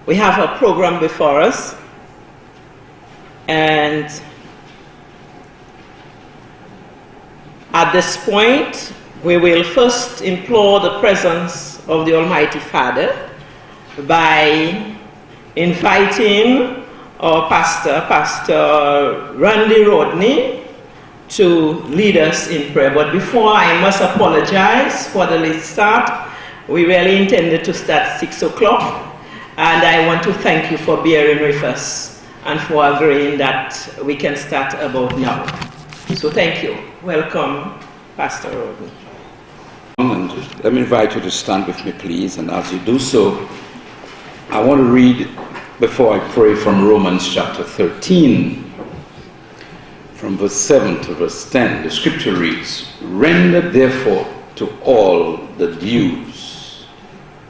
We have a program before us, and at this point, we will first implore the presence of the Almighty Father by inviting our pastor, Pastor Randy Rodney, to lead us in prayer. But before, I must apologize for the late start. We really intended to start at 6 o'clock, and I want to thank you for bearing with us and for agreeing that we can start about now. So thank you. Welcome, Pastor Rodney. And let me invite you to stand with me, please. And as you do so, I want to read, before I pray, from Romans chapter 13, from verse 7 to verse 10. The scripture reads, "Render therefore to all the dues,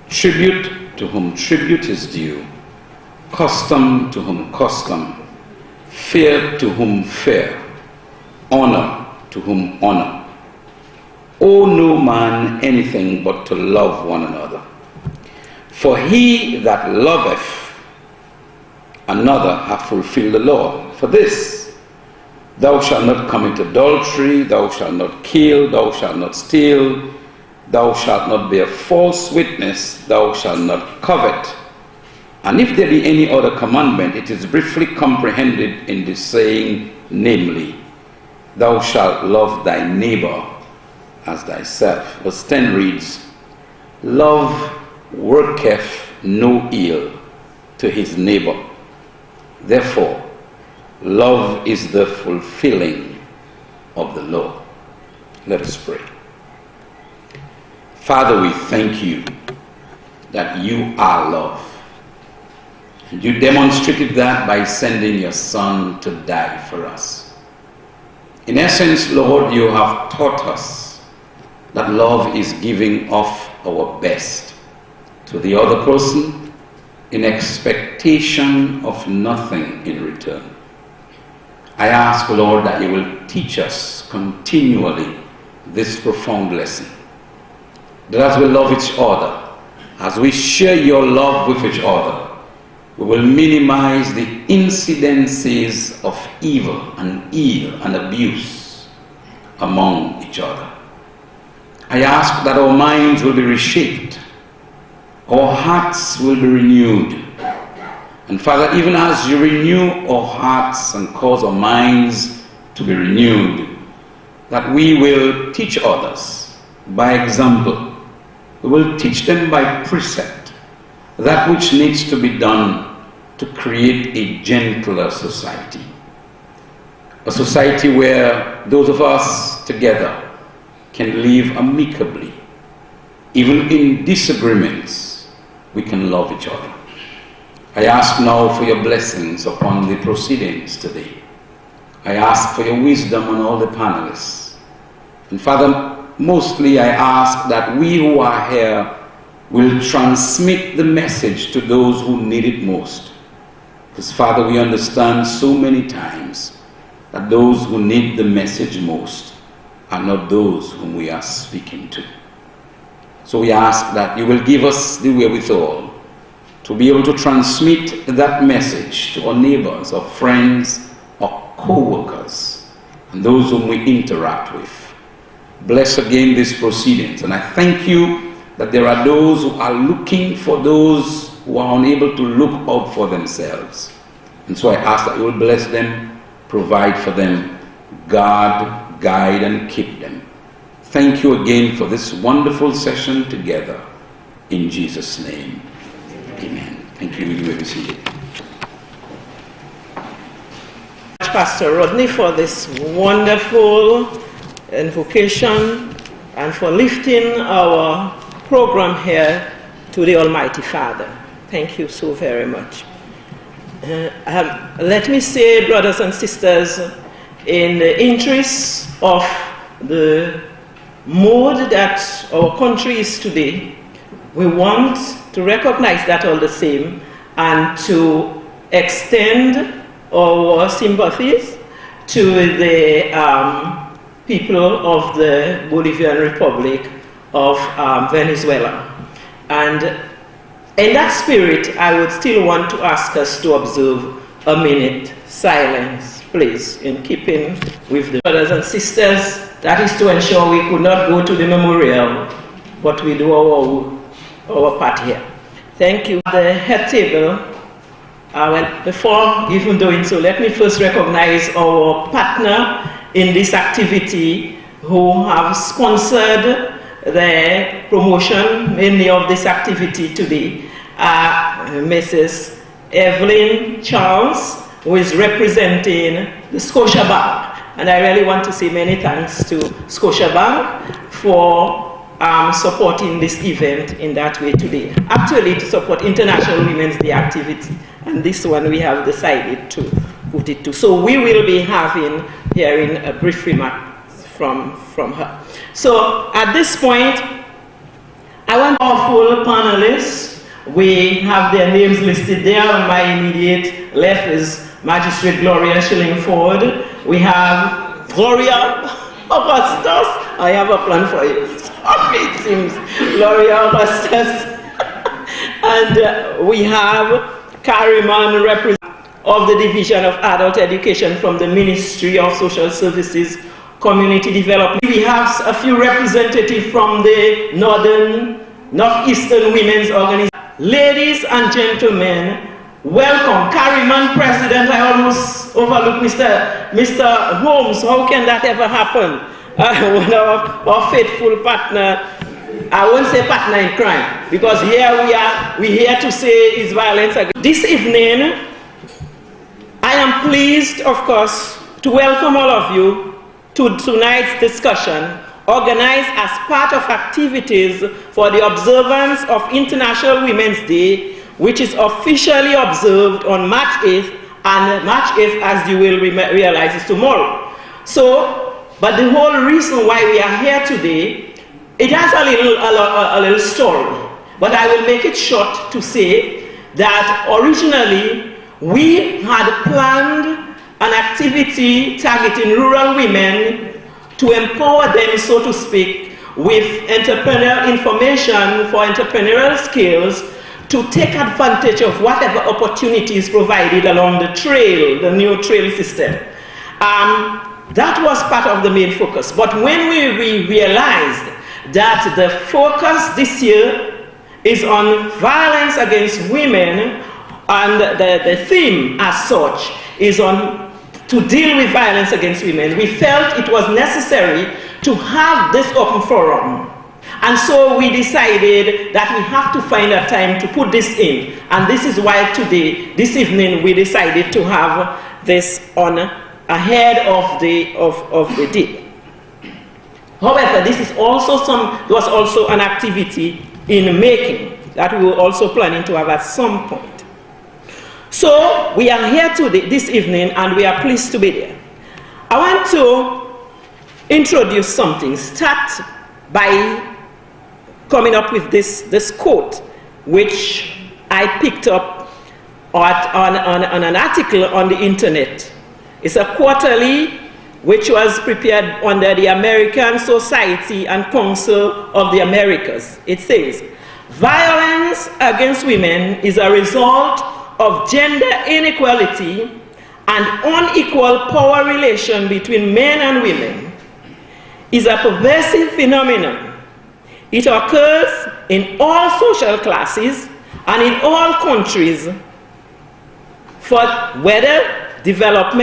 tribute to whom tribute is due, custom to whom custom, fear to whom fear, honor to whom honor. Owe no man anything but to love one another. For he that loveth another hath fulfilled the law. For this, thou shalt not commit adultery, thou shalt not kill, thou shalt not steal, thou shalt not bear false witness, thou shalt not covet. And if there be any other commandment, it is briefly comprehended in this saying, namely, thou shalt love thy neighbor as thyself." Verse 10 reads, "Love worketh no ill to his neighbor. Therefore, love is the fulfilling of the law." Let us pray. Father, we thank you that you are love. And you demonstrated that by sending your Son to die for us. In essence, Lord, you have taught us that love is giving of our best to the other person in expectation of nothing in return. I ask, Lord, that you will teach us continually this profound lesson. That as we love each other, as we share your love with each other, we will minimize the incidences of evil and ill and abuse among each other. I ask that our minds will be reshaped, our hearts will be renewed. And Father, even as you renew our hearts and cause our minds to be renewed, that we will teach others by example. We will teach them by precept that which needs to be done to create a gentler society. A society where those of us together can live amicably. Even in disagreements, we can love each other. I ask now for your blessings upon the proceedings today. I ask for your wisdom on all the panelists. And Father, mostly I ask that we who are here will transmit the message to those who need it most. Because Father, we understand so many times that those who need the message most are not those whom we are speaking to. So we ask that you will give us the wherewithal to be able to transmit that message to our neighbors, our friends, our co-workers, and those whom we interact with. Bless again these proceedings. And I thank you that there are those who are looking for those who are unable to look out for themselves. And so I ask that you will bless them, provide for them, guard, guide, and keep them. Thank you again for this wonderful session together. In Jesus' name, amen. Thank you. You may be seated. Pastor Rodney, for this wonderful invocation and for lifting our program here to the Almighty Father. Thank you so very much. Let me say, brothers and sisters, in the interest of the mode that our country is today, we want to recognize that all the same and to extend our sympathies to the people of the Bolivian Republic of Venezuela. And In that spirit, I would still want to ask us to observe a minute silence, please, in keeping with the brothers and sisters. That is to ensure we could not go to the memorial, but we do our part here. Thank you. The head table, well, before even doing so, let me first recognize our partner in this activity who have sponsored the promotion, mainly of this activity today, Mrs. Evelyn Charles, who is representing the Scotiabank. And I really want to say many thanks to Scotiabank for supporting this event in that way today. Actually, to support International Women's Day activity. And this one we have decided to put it to. So we will be hearing a brief remark from her. So at this point, I want our full panelists. We have their names listed there. On my immediate left is Magistrate Gloria Shillingford. We have Gloria Augustus. I have a plan for you. Sorry, it seems. Gloria Augustus. And we have Kariman, representative of the Division of Adult Education from the Ministry of Social Services, Community Development. We have a few representatives from the Northeastern Women's Organization. Ladies and gentlemen, welcome. Kariman, President. I almost overlooked Mr. Holmes. How can that ever happen? One of our faithful partner. I won't say partner in crime, because here we're here to say is violence against. This evening, I am pleased, of course, to welcome all of you to tonight's discussion, organized as part of activities for the observance of International Women's Day, which is officially observed on March 8th, and March 8th, as you will realize, is tomorrow. So, but the whole reason why we are here today, it has a little story, but I will make it short to say that originally we had planned an activity targeting rural women to empower them, so to speak, with entrepreneurial information for entrepreneurial skills to take advantage of whatever opportunities provided along the trail, the new trail system. That was part of the main focus. But when we realized that the focus this year is on violence against women, and the theme as such is on to deal with violence against women, we felt it was necessary to have this open forum. And so we decided that we have to find a time to put this in. And this is why today, this evening, we decided to have this on ahead of the day. However, this is also was also an activity in making that we were also planning to have at some point. So we are here today, this evening, and we are pleased to be there. I want to introduce something. Start by coming up with this quote, which I picked up on an article on the internet. It's a quarterly which was prepared under the American Society and Council of the Americas. It says, violence against women is a result of gender inequality and unequal power relation between men and women. Is a pervasive phenomenon. It occurs in all social classes and in all countries, for whether developed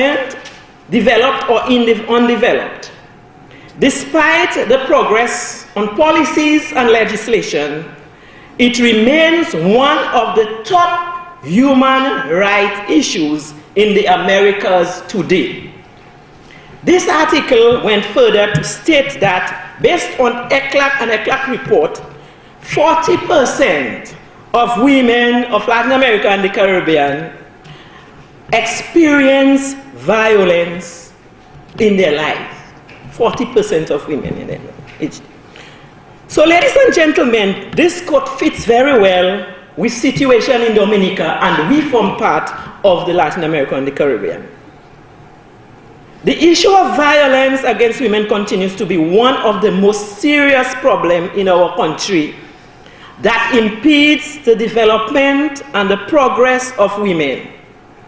or undeveloped. Despite the progress on policies and legislation, it remains one of the top human rights issues in the Americas today. This article went further to state that, based on ECLAC report, 40% of women of Latin America and the Caribbean experience violence in their life. 40% of women in their life. So, ladies and gentlemen, this quote fits very well with situation in Dominica, and we form part of the Latin America and the Caribbean. The issue of violence against women continues to be one of the most serious problems in our country, that impedes the development and the progress of women.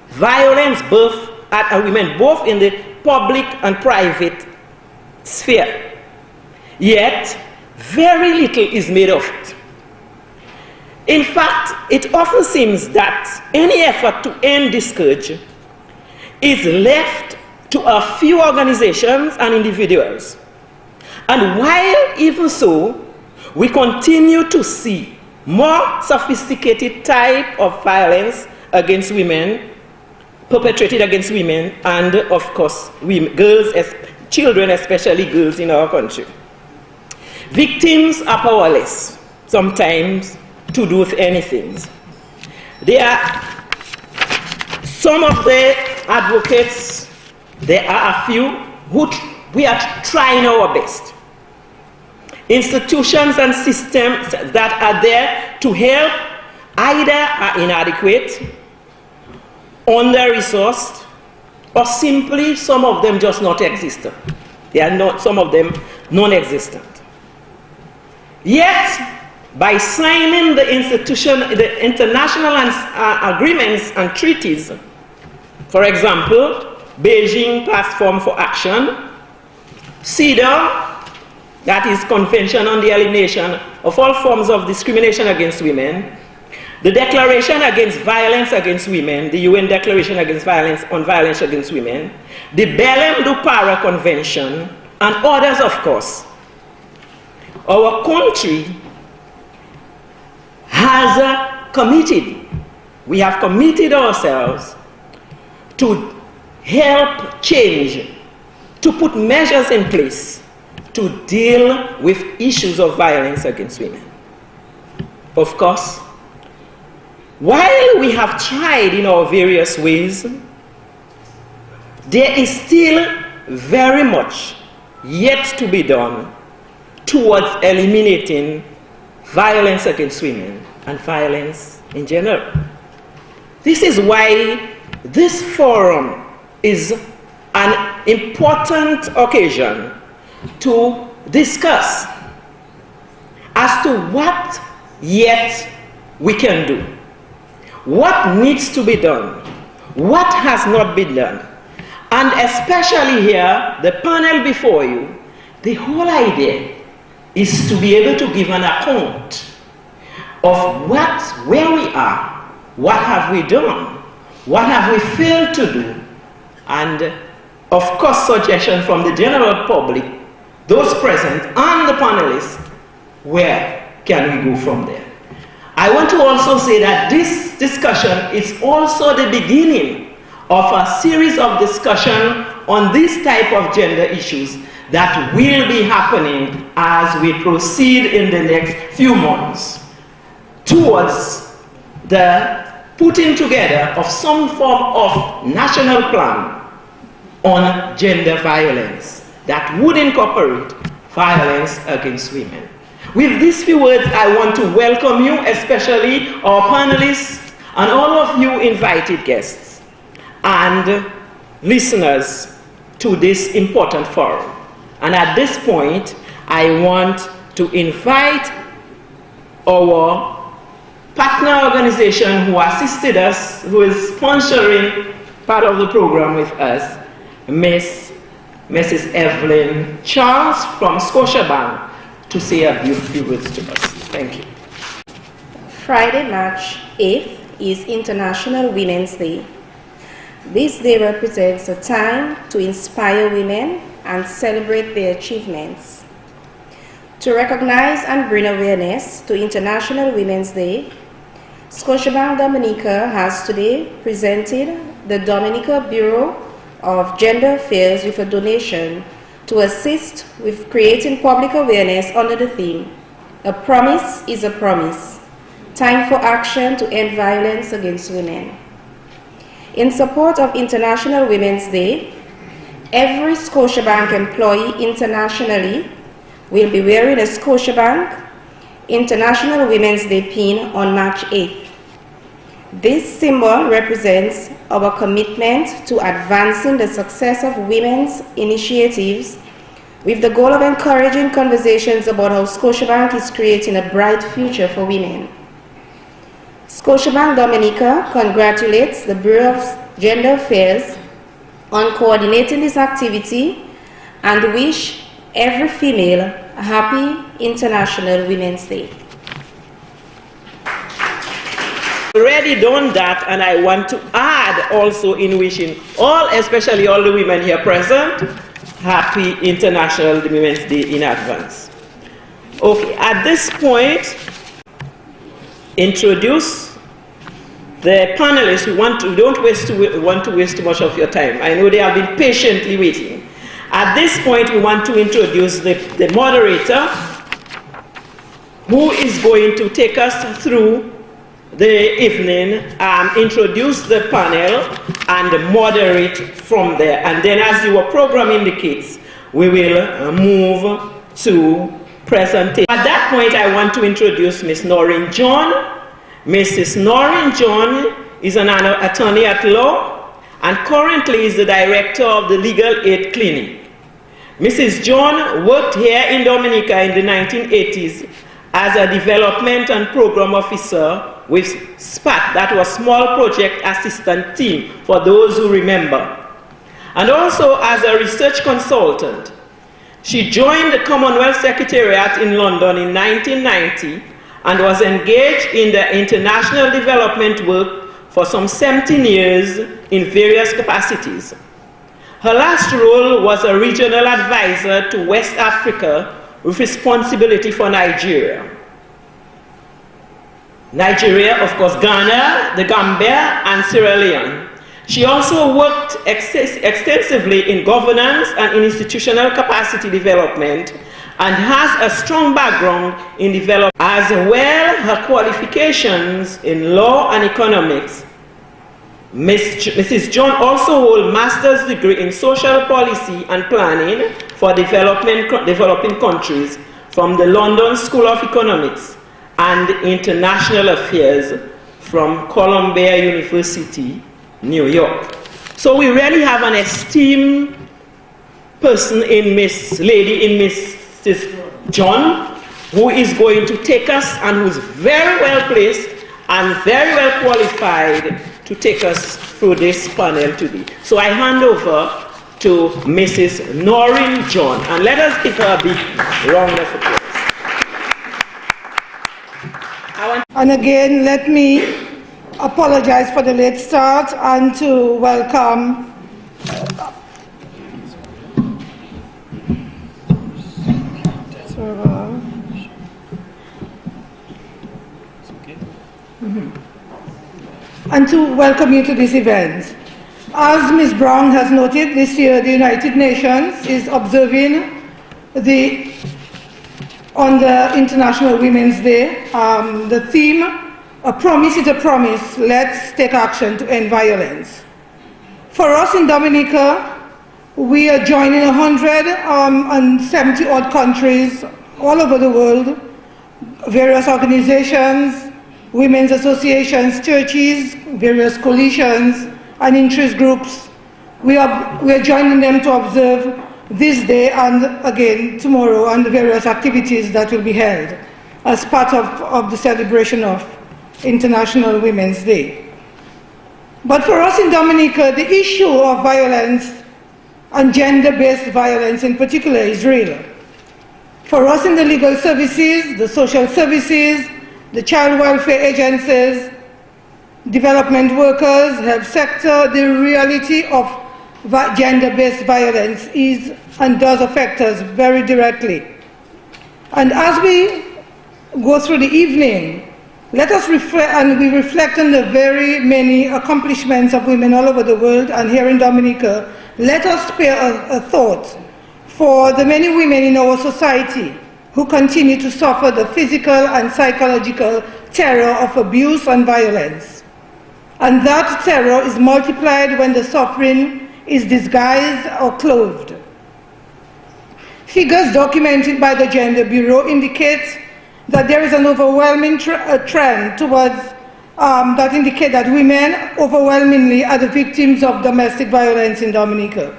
Violence both at women, both in the public and private sphere. Yet, very little is made of it. In fact, it often seems that any effort to end this scourge is left to a few organizations and individuals. And while even so, we continue to see more sophisticated type of violence against women, perpetrated against women, and of course, women, girls, children, especially girls in our country. Victims are powerless, sometimes, to do with anything. There are some of the advocates, there are a few who we are trying our best. Institutions and systems that are there to help either are inadequate, under-resourced, or simply some of them just not existent. They are not, some of them non-existent. Yet, by signing the international agreements and treaties, for example, Beijing Platform for Action, CEDAW, that is Convention on the Elimination of All Forms of Discrimination Against Women, the Declaration Against Violence Against Women, the UN Declaration Against Violence on Violence Against Women, the Belém do Pará Convention, and others, of course. Our country has committed, we have committed ourselves to help change, to put measures in place to deal with issues of violence against women. Of course, while we have tried in our various ways, there is still very much yet to be done towards eliminating violence against women and violence in general. This is why this forum is an important occasion to discuss as to what yet we can do, what needs to be done, what has not been done, and especially here, the panel before you, the whole idea is to be able to give an account of where we are, what have we done, what have we failed to do, and of course suggestions from the general public, those present and the panelists, where can we go from there? I want to also say that this discussion is also the beginning of a series of discussion on this type of gender issues that will be happening as we proceed in the next few months towards the putting together of some form of national plan on gender violence that would incorporate violence against women. With these few words, I want to welcome you, especially our panelists and all of you invited guests and listeners to this important forum. And at this point, I want to invite our partner organization who assisted us, who is sponsoring part of the program with us, Mrs. Evelyn Charles from Scotiabank, to say a few words to us. Thank you. Friday, March 8th is International Women's Day. This day represents a time to inspire women and celebrate their achievements. To recognize and bring awareness to International Women's Day, Scotiabank Dominica has today presented the Dominica Bureau of Gender Affairs with a donation to assist with creating public awareness under the theme, "A Promise is a Promise, Time for Action to End Violence Against Women." In support of International Women's Day, every Scotiabank employee internationally will be wearing a Scotiabank International Women's Day pin on March 8th. This symbol represents our commitment to advancing the success of women's initiatives with the goal of encouraging conversations about how Scotiabank is creating a bright future for women. Scotiabank Dominica congratulates the Bureau of Gender Affairs on coordinating this activity and wish every female a happy International Women's Day. Already done that, and I want to add also in wishing all, especially all the women here present, happy International Women's Day in advance. Okay, at this point, introduce the panelists. We want to waste too much of your time. I know they have been patiently waiting. At this point, we want to introduce the moderator, who is going to take us through the evening, introduce the panel, and moderate from there. And then, as your program indicates, we will move to presentation. At that point, I want to introduce Ms. Noreen John. Mrs. Noreen John is an attorney at law and currently is the director of the Legal Aid Clinic. Mrs. John worked here in Dominica in the 1980s as a development and program officer with SPAT, that was Small Project Assistant Team, for those who remember, and also as a research consultant. She joined the Commonwealth Secretariat in London in 1990 and was engaged in the international development work for some 17 years in various capacities. Her last role was a regional advisor to West Africa with responsibility for Nigeria. Nigeria, of course, Ghana, the Gambia, and Sierra Leone. She also worked extensively in governance and in institutional capacity development and has a strong background in development. As well, her qualifications in law and economics. Mrs. John also holds a master's degree in social policy and planning for developing countries from the London School of Economics and International Affairs from Columbia University, New York. So we really have an esteemed person in Mrs. John, who is going to take us and who's very well placed and very well qualified to take us through this panel today. So I hand over to Mrs. Noreen John, and let us give her a big round of applause. And again, let me apologize for the late start and to welcome you to this event. As Ms. Brown has noted, this year the United Nations is observing on the International Women's Day, the theme, "A promise is a promise, let's take action to end violence." For us in Dominica, we are joining 170 odd countries all over the world, various organizations, women's associations, churches, various coalitions, and interest groups. We are joining them to observe this day and again tomorrow and the various activities that will be held as part of the celebration of International Women's Day. But for us in Dominica, the issue of violence and gender-based violence in particular is real. For us in the legal services, the social services, the child welfare agencies, development workers, health sector, the reality of gender-based violence is and does affect us very directly. And as we go through the evening, let us reflect on the very many accomplishments of women all over the world, and here in Dominica, let us spare a thought for the many women in our society who continue to suffer the physical and psychological terror of abuse and violence. And that terror is multiplied when the suffering is disguised or clothed. Figures documented by the Gender Bureau indicate that there is an overwhelming trend towards that indicate that women overwhelmingly are the victims of domestic violence in Dominica.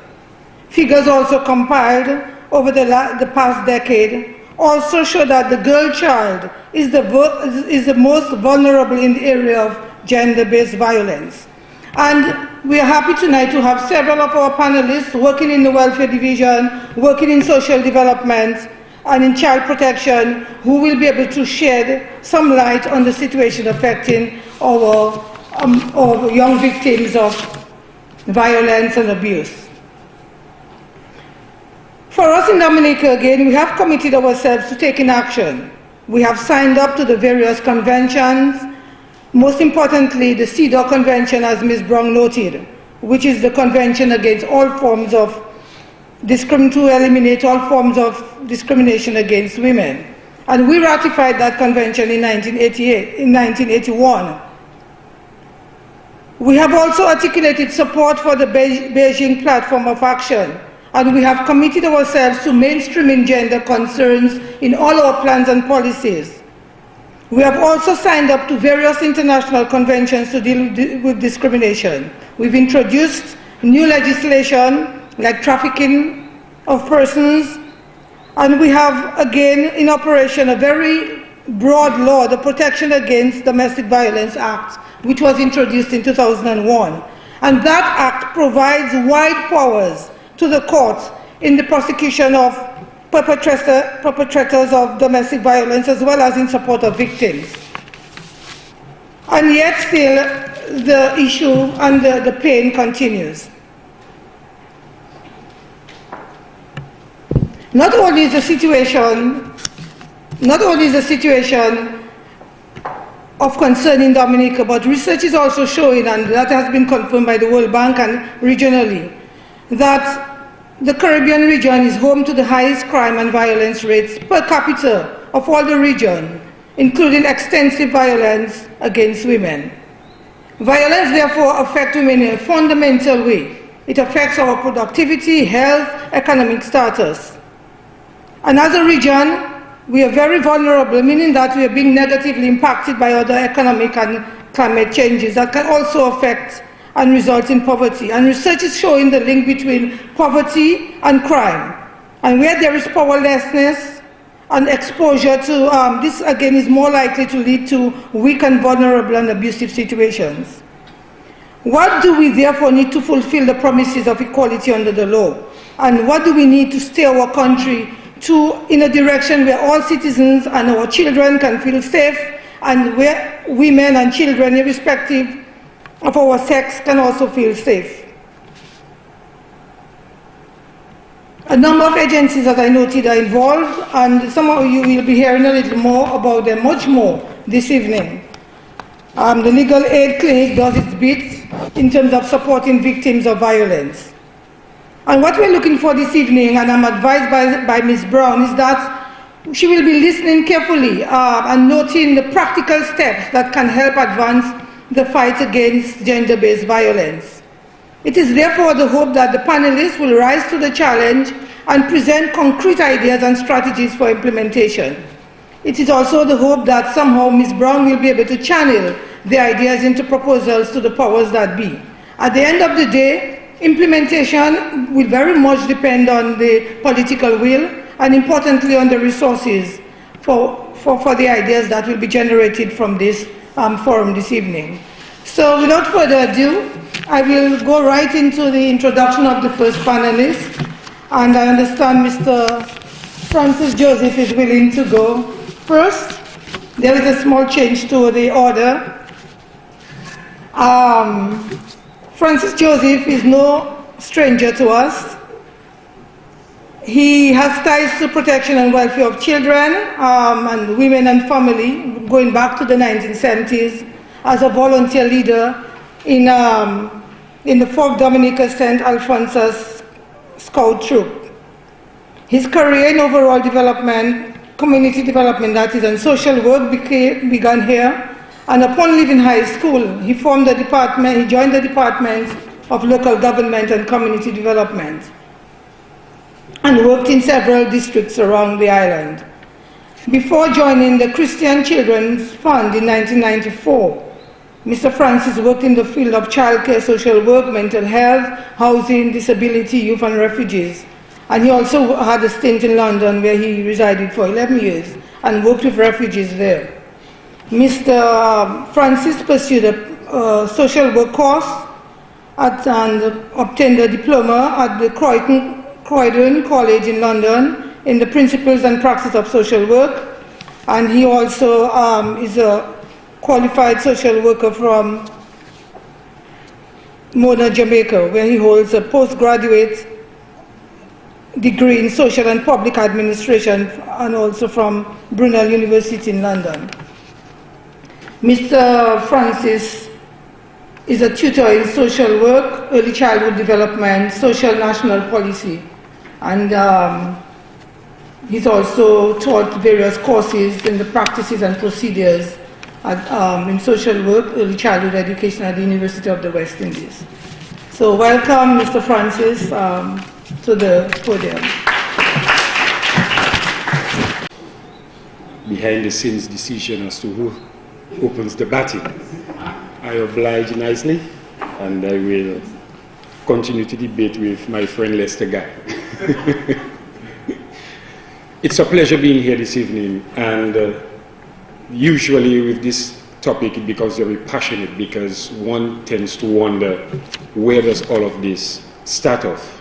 Figures also compiled over the past decade also show that the girl child is the most vulnerable in the area of gender-based violence. And we are happy tonight to have several of our panelists working in the welfare division, working in social development, and in child protection, who will be able to shed some light on the situation affecting our young victims of violence and abuse. For us in Dominica, again, we have committed ourselves to taking action. We have signed up to the various conventions, most importantly the CEDAW Convention, as Ms. Brown noted, which is the convention against all forms of to eliminate all forms of discrimination against women. And we ratified that convention in 1981. We have also articulated support for the Beijing Platform of Action, and we have committed ourselves to mainstreaming gender concerns in all our plans and policies. We have also signed up to various international conventions to deal with discrimination. We've introduced new legislation like trafficking of persons, and we have again in operation a very broad law, the Protection Against Domestic Violence Act, which was introduced in 2001. And that act provides wide powers to the courts in the prosecution of perpetrators of domestic violence, as well as in support of victims. And yet still the issue and the pain continues. Not only is the situation of concern in Dominica, but research is also showing, and that has been confirmed by the World Bank and regionally, that the Caribbean region is home to the highest crime and violence rates per capita of all the region, including extensive violence against women. Violence therefore affects women in a fundamental way. It affects our productivity, health, economic status. And as a region, we are very vulnerable, meaning that we are being negatively impacted by other economic and climate changes that can also affect and result in poverty. And research is showing the link between poverty and crime. And where there is powerlessness and exposure to, this again is more likely to lead to weak and vulnerable and abusive situations. What do we therefore need to fulfill the promises of equality under the law? And what do we need to steer our country in a direction where all citizens and our children can feel safe, and where women and children, irrespective of our sex, can also feel safe? A number of agencies, as I noted, are involved, and some of you will be hearing a little more about them, much more, this evening. The Legal Aid Clinic does its bit in terms of supporting victims of violence. And what we're looking for this evening, and I'm advised by Ms. Brown, is that she will be listening carefully and noting the practical steps that can help advance the fight against gender-based violence. It is therefore the hope that the panelists will rise to the challenge and present concrete ideas and strategies for implementation. It is also the hope that somehow Ms. Brown will be able to channel the ideas into proposals to the powers that be. At the end of the day, implementation will very much depend on the political will, and importantly on the resources for the ideas that will be generated from this forum this evening. So without further ado, I will go right into the introduction of the first panelist, and I understand Mr. Francis Joseph is willing to go first. There is a small change to the order. Francis Joseph is no stranger to us. He has ties to protection and welfare of children and women and family, going back to the 1970s as a volunteer leader in the 4th Dominica St. Alphonsus Scout Troop. His career in overall development, community development, that is, and social work began here. And upon leaving high school, he joined the Department of Local Government and Community Development, and worked in several districts around the island. Before joining the Christian Children's Fund in 1994, Mr. Francis worked in the field of childcare, social work, mental health, housing, disability, youth and refugees. And he also had a stint in London where he resided for 11 years and worked with refugees there. Mr. Francis pursued a social work course and obtained a diploma at the Croydon College in London in the Principles and Practice of Social Work. And he also is a qualified social worker from Mona, Jamaica, where he holds a postgraduate degree in social and public administration, and also from Brunel University in London. Mr. Francis is a tutor in social work, early childhood development, social national policy, and he's also taught various courses in the practices and procedures in social work, early childhood education at the University of the West Indies. So welcome, Mr. Francis, to the podium. Behind the scenes decision as to who opens the batting. I oblige nicely, and I will continue to debate with my friend Lester Guy. It's a pleasure being here this evening, and usually with this topic it becomes very passionate because one tends to wonder, where does all of this start off?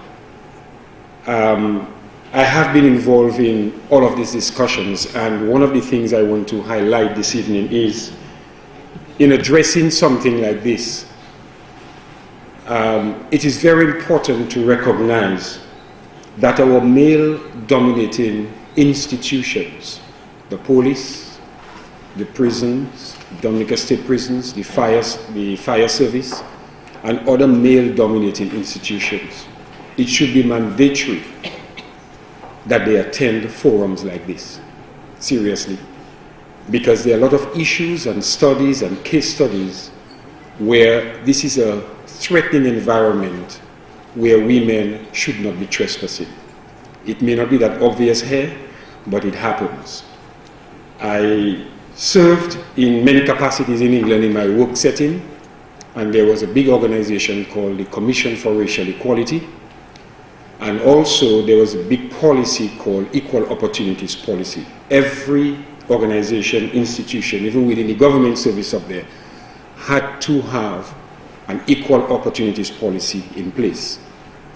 I have been involved in all of these discussions, and one of the things I want to highlight this evening is, in addressing something like this, it is very important to recognize that our male-dominating institutions, the police, the prisons, Dominica State prisons, the fire service, and other male-dominating institutions, it should be mandatory that they attend forums like this, seriously. Because there are a lot of issues and studies and case studies where this is a threatening environment where women should not be trespassing. It may not be that obvious here, but it happens. I served in many capacities in England in my work setting, and there was a big organization called the Commission for Racial Equality, and also there was a big policy called Equal Opportunities Policy. Every organization, institution, even within the government service up there, had to have an equal opportunities policy in place.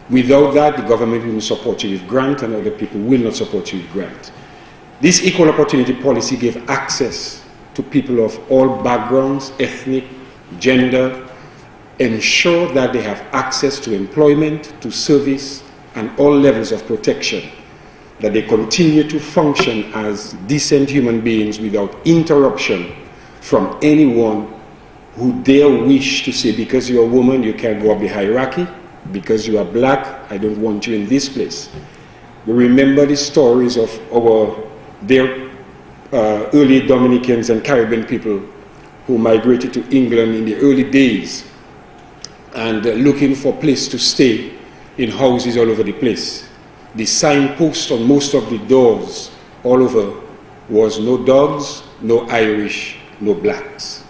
Without that, the government will support you with grant, and other people will not support you with grant. This equal opportunity policy gave access to people of all backgrounds, ethnic, gender, ensure that they have access to employment, to service, and all levels of protection, that they continue to function as decent human beings without interruption from anyone who dare wish to say, because you're a woman, you can't go up the hierarchy, because you are black, I don't want you in this place. We remember the stories of their early Dominicans and Caribbean people who migrated to England in the early days and looking for a place to stay in houses all over the place. The signpost on most of the doors all over was no dogs, no Irish, no blacks.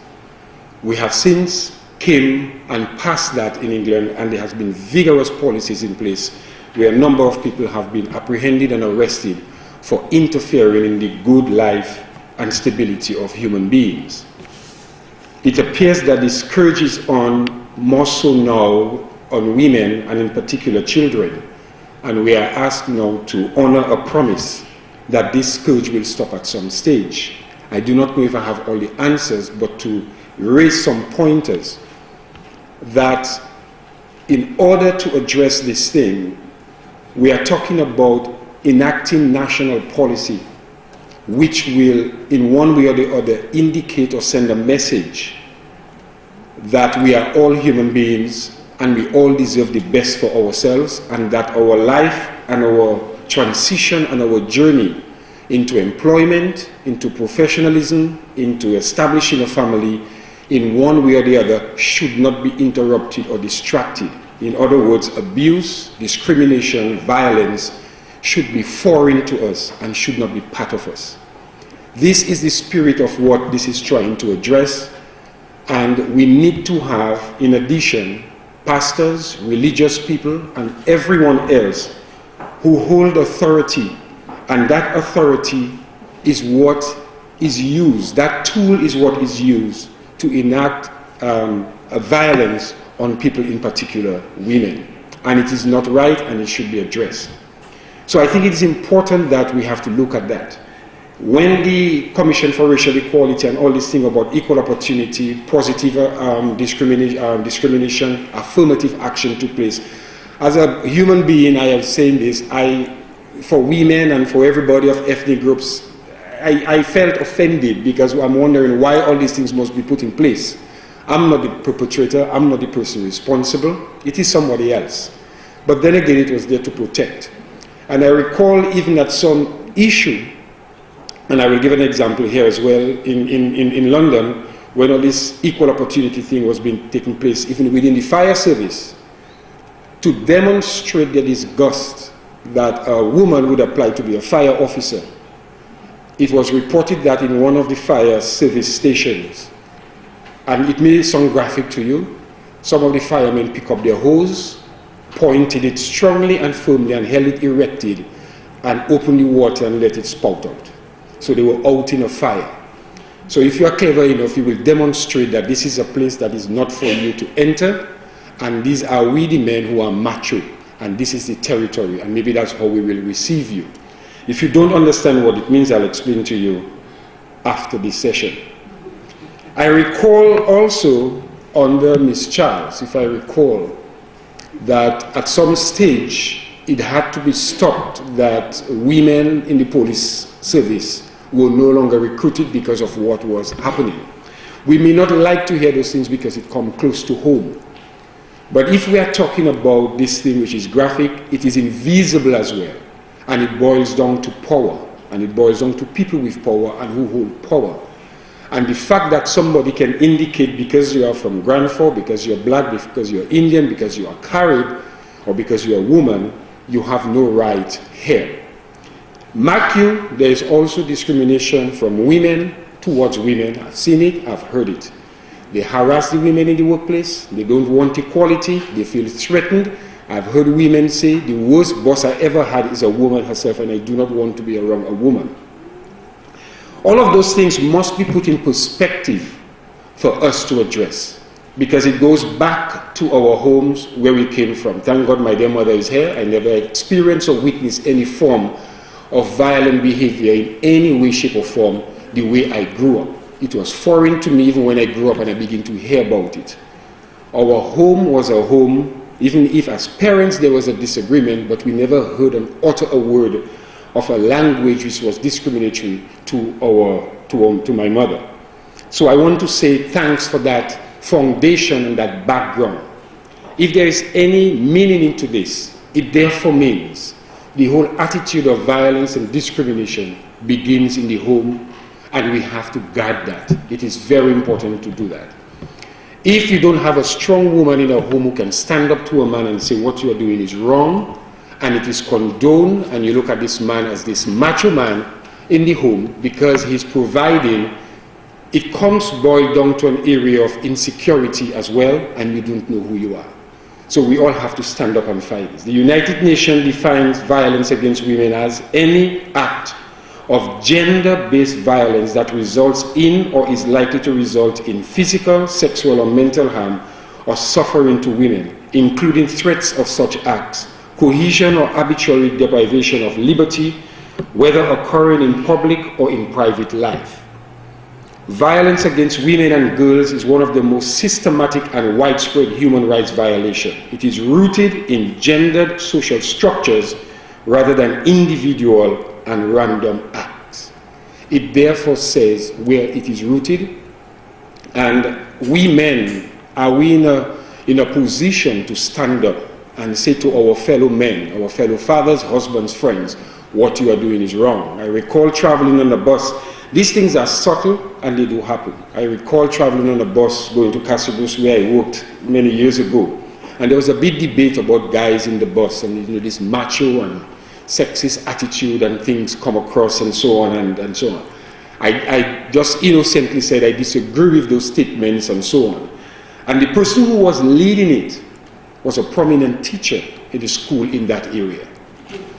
We have since came and passed that in England, and there has been vigorous policies in place where a number of people have been apprehended and arrested for interfering in the good life and stability of human beings. It appears that the scourge is on more so now on women, and in particular children, and we are asked now to honor a promise that this scourge will stop at some stage. I do not know if I have all the answers, but to raise some pointers that in order to address this thing, we are talking about enacting national policy which will, in one way or the other, indicate or send a message that we are all human beings and we all deserve the best for ourselves, and that our life and our transition and our journey into employment, into professionalism, into establishing a family, in one way or the other, should not be interrupted or distracted. In other words, abuse, discrimination, violence should be foreign to us and should not be part of us. This is the spirit of what this is trying to address, and we need to have, in addition, pastors, religious people, and everyone else who hold authority, and that authority is what is used, that tool is what is used to enact a violence on people, in particular women. And it is not right, and it should be addressed. So I think it is important that we have to look at that. When the Commission for Racial Equality and all this thing about equal opportunity, positive discrimination, affirmative action took place, as a human being, I am saying this, for women and for everybody of ethnic groups, I felt offended because I'm wondering why all these things must be put in place. I'm not the perpetrator, I'm not the person responsible, it is somebody else. But then again, it was there to protect. And I recall even at some issue, and I will give an example here as well, in London, when all this equal opportunity thing was taking place, even within the fire service, to demonstrate the disgust that a woman would apply to be a fire officer. It was reported that in one of the fire service stations, and it may sound graphic to you, some of the firemen pick up their hose, pointed it strongly and firmly and held it erected and opened the water and let it spout out. So they were out in a fire. So if you are clever enough, you will demonstrate that this is a place that is not for you to enter, and these are we the men who are macho, and this is the territory, and maybe that's how we will receive you. If you don't understand what it means, I'll explain to you after this session. I recall also under Miss Charles, if I recall, that at some stage it had to be stopped that women in the police service were no longer recruited because of what was happening. We may not like to hear those things because it comes close to home. But if we are talking about this thing which is graphic, it is invisible as well. And it boils down to power. And it boils down to people with power and who hold power. And the fact that somebody can indicate because you are from Granford, because you're black, because you're Indian, because you are Carib, or because you're a woman, you have no right here. Mark you, there is also discrimination from women towards women. I've seen it, I've heard it. They harass the women in the workplace, they don't want equality, they feel threatened. I've heard women say, the worst boss I ever had is a woman herself, and I do not want to be around a woman. All of those things must be put in perspective for us to address, because it goes back to our homes where we came from. Thank God my dear mother is here. I never experienced or witnessed any form of violent behavior in any way, shape or form the way I grew up. It was foreign to me even when I grew up and I began to hear about it. Our home was a home, even if as parents there was a disagreement, but we never heard and utter a word of a language which was discriminatory to my mother. So I want to say thanks for that foundation and that background. If there is any meaning into this, it therefore means the whole attitude of violence and discrimination begins in the home, and we have to guard that. It is very important to do that. If you don't have a strong woman in a home who can stand up to a man and say what you are doing is wrong, and it is condoned, and you look at this man as this macho man in the home because he's providing, it comes boiled down to an area of insecurity as well, and you don't know who you are. So we all have to stand up and fight this. The United Nations defines violence against women as any act of gender-based violence that results in or is likely to result in physical, sexual, or mental harm or suffering to women, including threats of such acts, coercion or arbitrary deprivation of liberty, whether occurring in public or in private life. Violence against women and girls is one of the most systematic and widespread human rights violations. It is rooted in gendered social structures rather than individual and random acts. It therefore says where it is rooted, and we men, are we in a position to stand up and say to our fellow men, our fellow fathers, husbands, friends, what you are doing is wrong. I recall traveling on a bus. These things are subtle and they do happen. I recall traveling on a bus going to Casablanca where I worked many years ago. And there was a big debate about guys in the bus and this macho and sexist attitude and things come across and so on and so on. I just innocently said I disagree with those statements and so on. And the person who was leading it was a prominent teacher in the school in that area.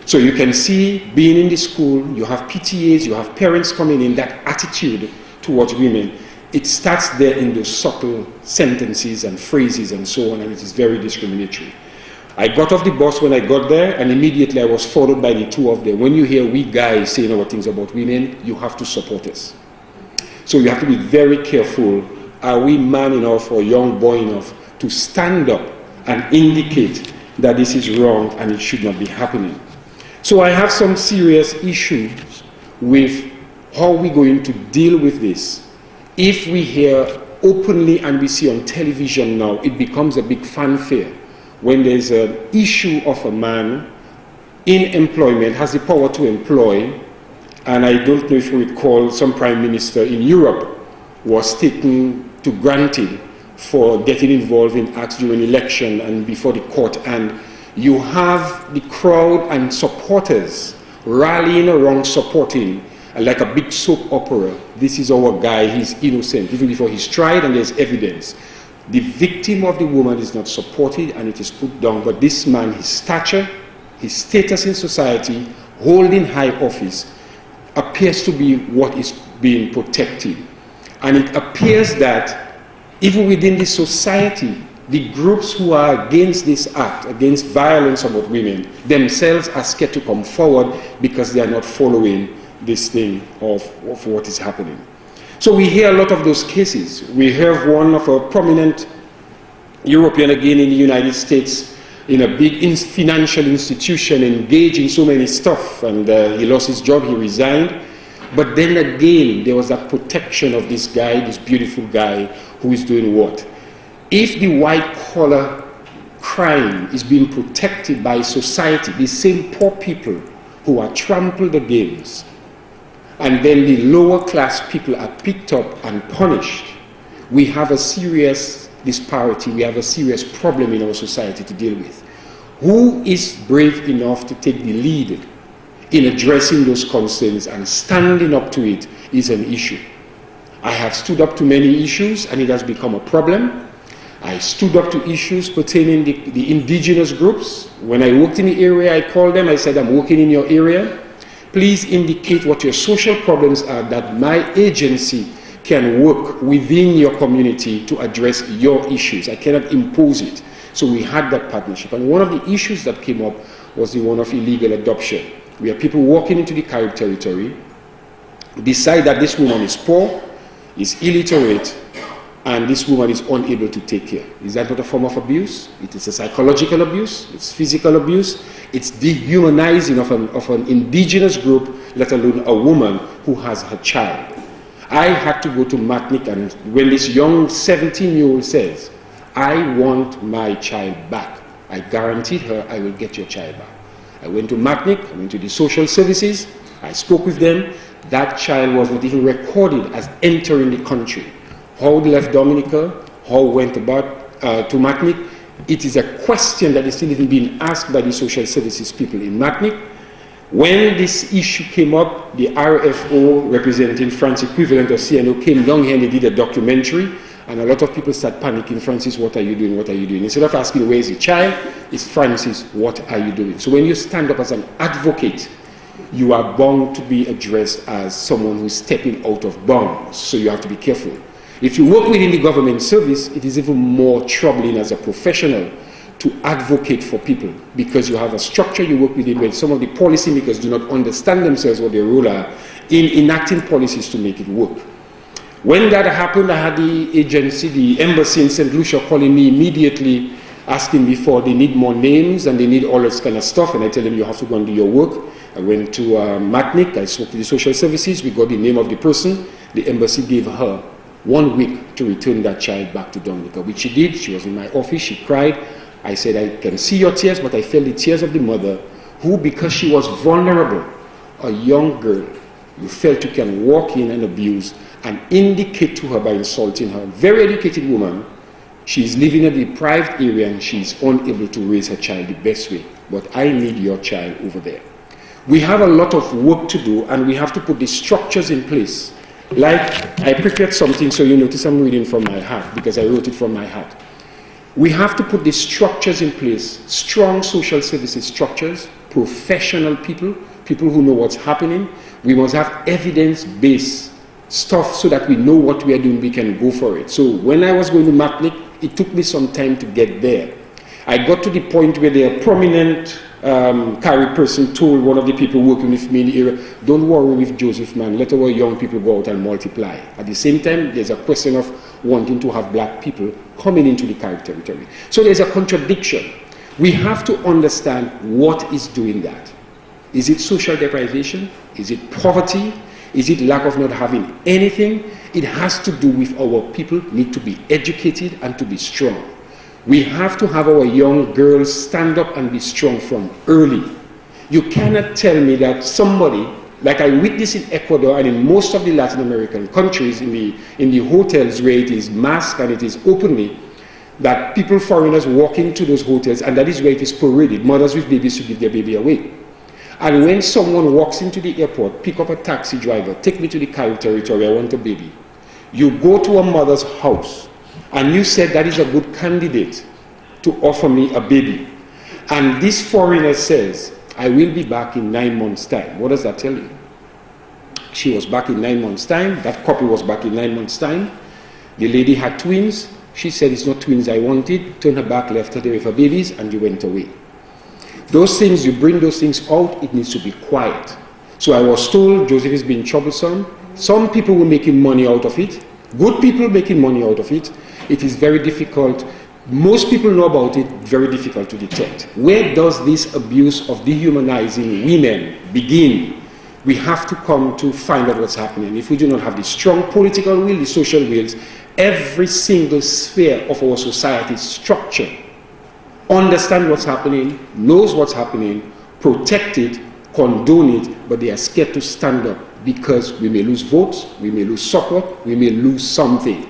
So you can see, being in the school, you have PTAs, you have parents coming in, that attitude towards women. It starts there in those subtle sentences and phrases and so on, and it is very discriminatory. I got off the bus when I got there, and immediately I was followed by the two of them. When you hear we guys saying our things about women, you have to support us. So you have to be very careful. Are we man enough or young boy enough to stand up and indicate that this is wrong and it should not be happening? So I have some serious issues with how we're going to deal with this. If we hear openly and we see on television now, it becomes a big fanfare. When there's an issue of a man in employment, has the power to employ, and I don't know if you recall, some prime minister in Europe was taken to granted for getting involved in acts during election and before the court, and you have the crowd and supporters rallying around supporting, like a big soap opera. This is our guy, he's innocent, even before he's tried and there's evidence. The victim of the woman is not supported and it is put down, but this man, his stature, his status in society, holding high office, appears to be what is being protected. And it appears that even within this society, the groups who are against this act, against violence about women, themselves are scared to come forward because they are not following this thing of what is happening. So we hear a lot of those cases. We have one of a prominent European, again in the United States, in a big financial institution, engaged in so many stuff, and he lost his job, he resigned. But then again, there was that protection of this guy, this beautiful guy, who is doing what? If the white-collar crime is being protected by society, the same poor people who are trampled against, and then the lower class people are picked up and punished, we have a serious disparity, we have a serious problem in our society to deal with. Who is brave enough to take the lead in addressing those concerns and standing up to it is an issue. I have stood up to many issues and it has become a problem. I stood up to issues pertaining to the indigenous groups. When I worked in the area, I called them, I said, I'm working in your area. Please indicate what your social problems are that my agency can work within your community to address your issues. I cannot impose it. So we had that partnership. And one of the issues that came up was the one of illegal adoption. We have people walking into the Carib territory, decide that this woman is poor, is illiterate, and this woman is unable to take care. Is that not a form of abuse? It is a psychological abuse, it's physical abuse, it's dehumanizing of an indigenous group, let alone a woman who has her child. I had to go to Matnik, and when this young 17-year-old says, I want my child back, I guaranteed her, I will get your child back. I went to Matnik, I went to the social services, I spoke with them. That child was not even recorded as entering the country. How they left Dominica, how went about to Matnik, it is a question that is still even being asked by the social services people in Matnik. When this issue came up, the RFO, representing France equivalent of CNO, came down here and they did a documentary, and a lot of people start panicking. Francis, what are you doing? What are you doing? Instead of asking, where is the child? It's Francis, what are you doing? So when you stand up as an advocate, you are bound to be addressed as someone who's stepping out of bounds. So you have to be careful. If you work within the government service, it is even more troubling as a professional to advocate for people, because you have a structure you work within where some of the policymakers do not understand themselves what their role are in enacting policies to make it work. When that happened, I had the agency, the embassy in St. Lucia, calling me immediately, asking me for they need more names and they need all this kind of stuff, and I tell them you have to go and do your work. I went to Matnik, I spoke to the social services, we got the name of the person. The embassy gave her 1 week to return that child back to Dominica, which she did. She was in my office, she cried. I said, I can see your tears, but I felt the tears of the mother who, because she was vulnerable, a young girl, you felt you can walk in and abuse and indicate to her by insulting her. Very educated woman, she's living in a deprived area and she's unable to raise her child the best way. But I need your child over there. We have a lot of work to do, and we have to put the structures in place. Like, I prepared something, so you notice I'm reading from my heart, because I wrote it from my heart. We have to put the structures in place, strong social services structures, professional people, people who know what's happening. We must have evidence-based stuff so that we know what we are doing, we can go for it. So when I was going to Matlick, it took me some time to get there. I got to the point where the prominent carry person told one of the people working with me in the area, don't worry with Joseph, man, let our young people go out and multiply. At the same time, there's a question of wanting to have black people coming into the carry territory. So there's a contradiction. We have to understand what is doing that. Is it social deprivation? Is it poverty? Is it lack of not having anything? It has to do with our people need to be educated and to be strong. We have to have our young girls stand up and be strong from early. You cannot tell me that somebody, like I witnessed in Ecuador and in most of the Latin American countries, in the hotels where it is masked and it is openly, that people, foreigners, walk into those hotels and that is where it is paraded, mothers with babies to give their baby away. And when someone walks into the airport, pick up a taxi driver, take me to the carry territory, I want a baby. You go to a mother's house, and you said that is a good candidate to offer me a baby. And this foreigner says, I will be back in 9 months' time. What does that tell you? She was back in 9 months' time. That couple was back in 9 months' time. The lady had twins. She said, it's not twins I wanted. Turned her back, left her there with her babies, and you went away. Those things, you bring those things out, it needs to be quiet. So I was told Joseph is being troublesome. Some people were making money out of it. Good people making money out of it. It is very difficult. Most people know about it, very difficult to detect. Where does this abuse of dehumanizing women begin? We have to come to find out what's happening. If we do not have the strong political will, the social wills, every single sphere of our society structure, understand what's happening, knows what's happening, protect it, condone it, but they are scared to stand up because we may lose votes, we may lose support, we may lose something.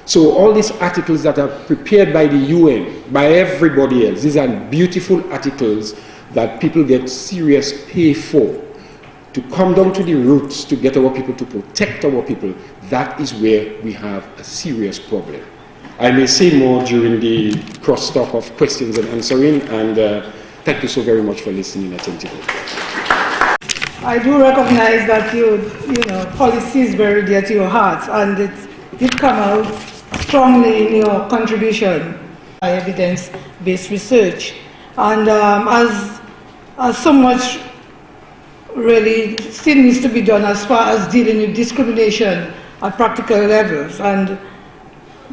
So all these articles that are prepared by the UN, by everybody else, these are beautiful articles that people get serious pay for. To come down to the roots, to get our people, to protect our people, that is where we have a serious problem. I may say more during the cross-talk of questions and answering, and thank you so very much for listening attentively. I do recognize that you know, policy is very dear to your heart, and it did come out strongly in your contribution by evidence-based research. And as so much really still needs to be done as far as dealing with discrimination at practical levels. And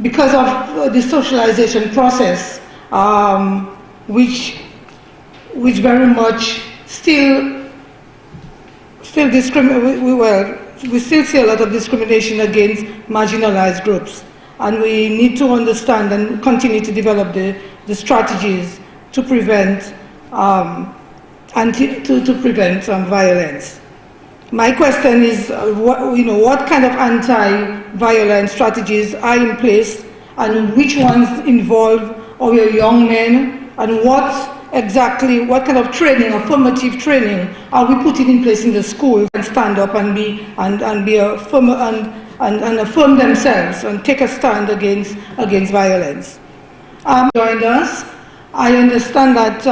because of the socialization process, which very much we still see a lot of discrimination against marginalized groups, and we need to understand and continue to develop the strategies to prevent violence. My question is, what kind of anti-violence strategies are in place, and which ones involve our young men, and what kind of training, affirmative training, are we putting in place in the schools and stand up and affirm themselves and take a stand against violence? Joined us. I understand that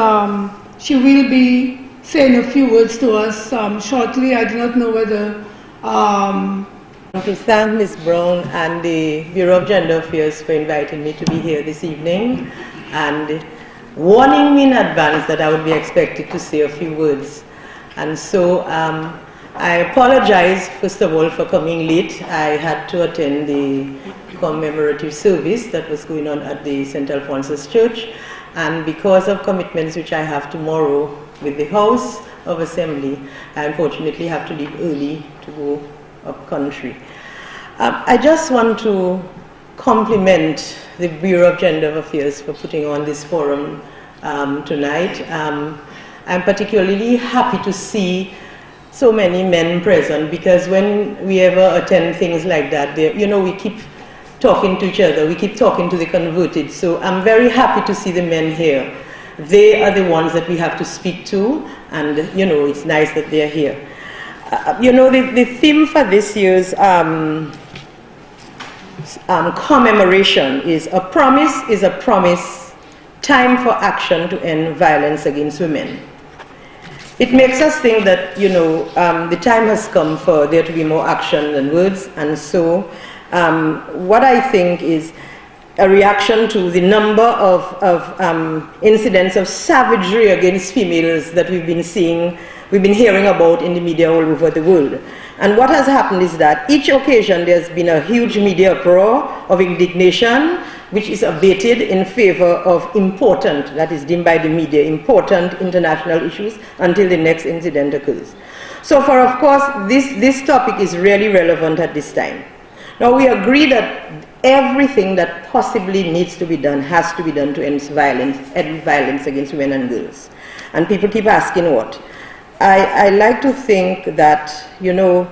she will be saying a few words to us shortly. I do not know whether... to thank Ms. Brown and the Bureau of Gender Affairs for inviting me to be here this evening and warning me in advance that I would be expected to say a few words. And so I apologize, first of all, for coming late. I had to attend the commemorative service that was going on at the St. Alphonsus Church, and because of commitments which I have tomorrow with the House of Assembly, I unfortunately have to leave early to go up country. I just want to compliment the Bureau of Gender Affairs for putting on this forum tonight. I'm particularly happy to see so many men present, because when we ever attend things like that, we keep talking to each other, we keep talking to the converted. So I'm very happy to see the men here. They are the ones that we have to speak to, and it's nice that they're here. The theme for this year's commemoration is a promise, time for action to end violence against women. It makes us think that, you know, the time has come for there to be more action than words, and so what I think is a reaction to the number of incidents of savagery against females that we've been hearing about in the media all over the world. And what has happened is that each occasion there's been a huge media uproar of indignation, which is abated in favor of important, that is deemed by the media, important international issues until the next incident occurs. So of course, this topic is really relevant at this time. Now we agree that everything that possibly needs to be done has to be done to end violence against women and girls. And people keep asking what? I like to think that, you know,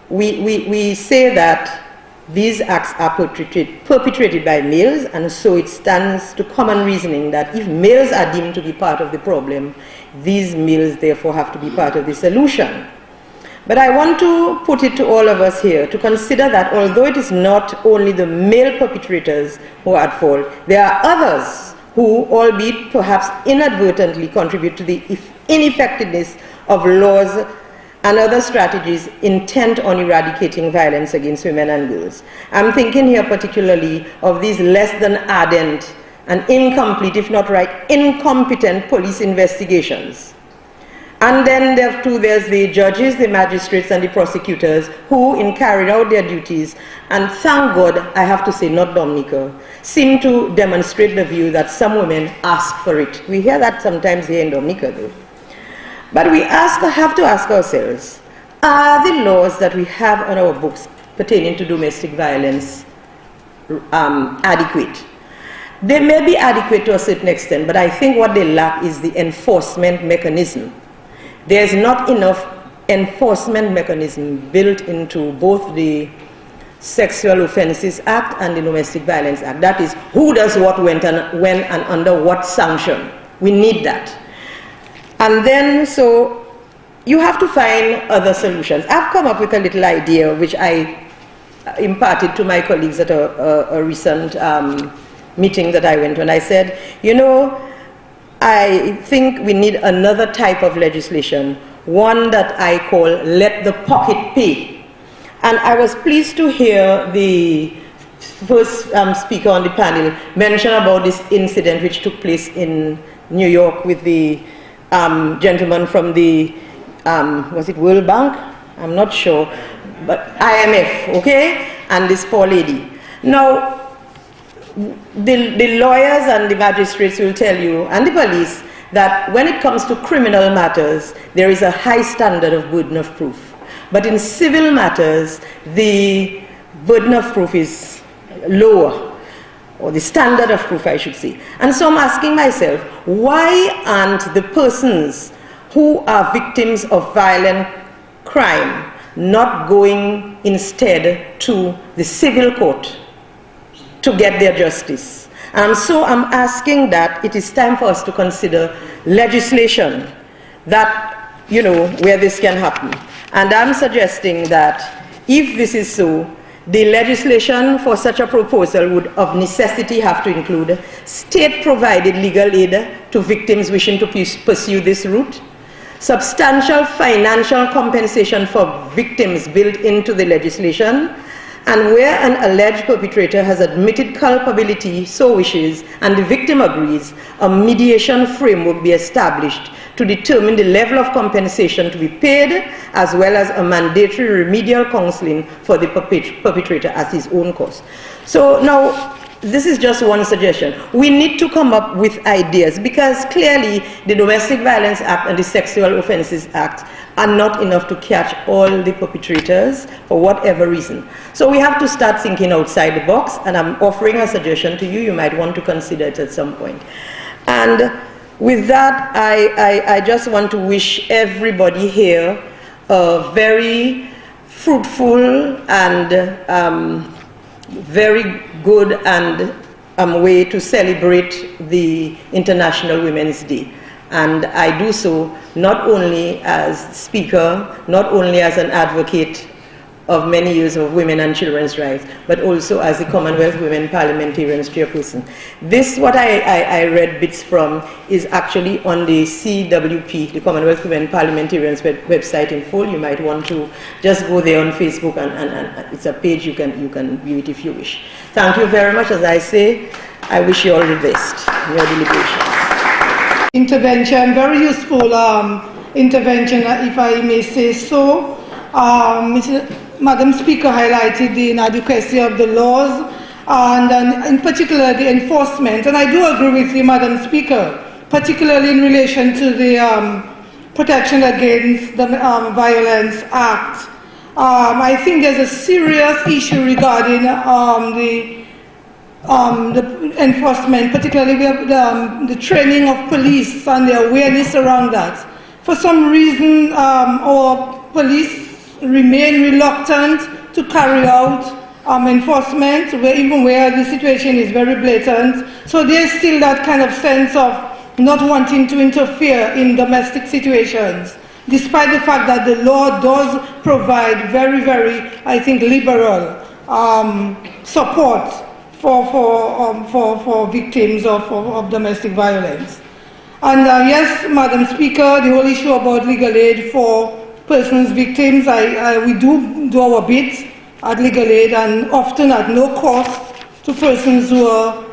we say that these acts are perpetrated by males, and so it stands to common reasoning that if males are deemed to be part of the problem, these males therefore have to be part of the solution. But I want to put it to all of us here to consider that although it is not only the male perpetrators who are at fault, there are others who, albeit perhaps inadvertently, contribute to the ineffectiveness of laws and other strategies intent on eradicating violence against women and girls. I'm thinking here particularly of these less than ardent and incomplete, if not right, incompetent police investigations. And then there's the judges, the magistrates, and the prosecutors who, in carrying out their duties, and thank God, I have to say, not Dominica, seem to demonstrate the view that some women ask for it. We hear that sometimes here in Dominica, though. But we have to ask ourselves, are the laws that we have on our books pertaining to domestic violence adequate? They may be adequate to a certain extent, but I think what they lack is the enforcement mechanism. There's not enough enforcement mechanism built into both the Sexual Offences Act and the Domestic Violence Act. That is, who does what, when and under what sanction. We need that. And then, so, you have to find other solutions. I've come up with a little idea which I imparted to my colleagues at a recent meeting that I went to, and I said, you know, I think we need another type of legislation, one that I call let the pocket pay. And I was pleased to hear the first speaker on the panel mention about this incident which took place in New York with the gentleman from the, was it World Bank? I'm not sure, but IMF, okay? And this poor lady. Now, the lawyers and the magistrates will tell you, and the police, that when it comes to criminal matters, there is a high standard of burden of proof. But in civil matters, the burden of proof is lower, or the standard of proof, I should say. And so I'm asking myself, why aren't the persons who are victims of violent crime not going instead to the civil court to get their justice? And so I'm asking that it is time for us to consider legislation that, you know, where this can happen. And I'm suggesting that if this is so, the legislation for such a proposal would of necessity have to include state-provided legal aid to victims wishing to pursue this route, substantial financial compensation for victims built into the legislation, and where an alleged perpetrator has admitted culpability, so wishes, and the victim agrees, a mediation framework be established to determine the level of compensation to be paid, as well as a mandatory remedial counseling for the perpetrator at his own cost. So now, this is just one suggestion. We need to come up with ideas, because clearly the Domestic Violence Act and the Sexual Offences Act are not enough to catch all the perpetrators for whatever reason. So we have to start thinking outside the box, and I'm offering a suggestion to you. You might want to consider it at some point. And with that, I just want to wish everybody here a very fruitful and very good and way to celebrate the International Women's Day. And I do so not only as speaker, not only as an advocate of many years of women and children's rights, but also as the Commonwealth Women Parliamentarians chairperson. This, what I read bits from, is actually on the CWP, the Commonwealth Women Parliamentarians website in full. You might want to just go there on Facebook, and it's a page you can view it if you wish. Thank you very much. As I say, I wish you all the best in your deliberations. Intervention, very useful intervention, if I may say so. Madam Speaker highlighted the inadequacy of the laws and in particular the enforcement. And I do agree with you, Madam Speaker, particularly in relation to the Protection Against the Violence Act. I think there's a serious issue regarding the enforcement, particularly the training of police and the awareness around that. For some reason, our police remain reluctant to carry out enforcement, even where the situation is very blatant. So there's still that kind of sense of not wanting to interfere in domestic situations, despite the fact that the law does provide very, very, I think, liberal support for victims of domestic violence. And yes, Madam Speaker, the whole issue about legal aid for persons victims, we do our bit at legal aid, and often at no cost to persons who are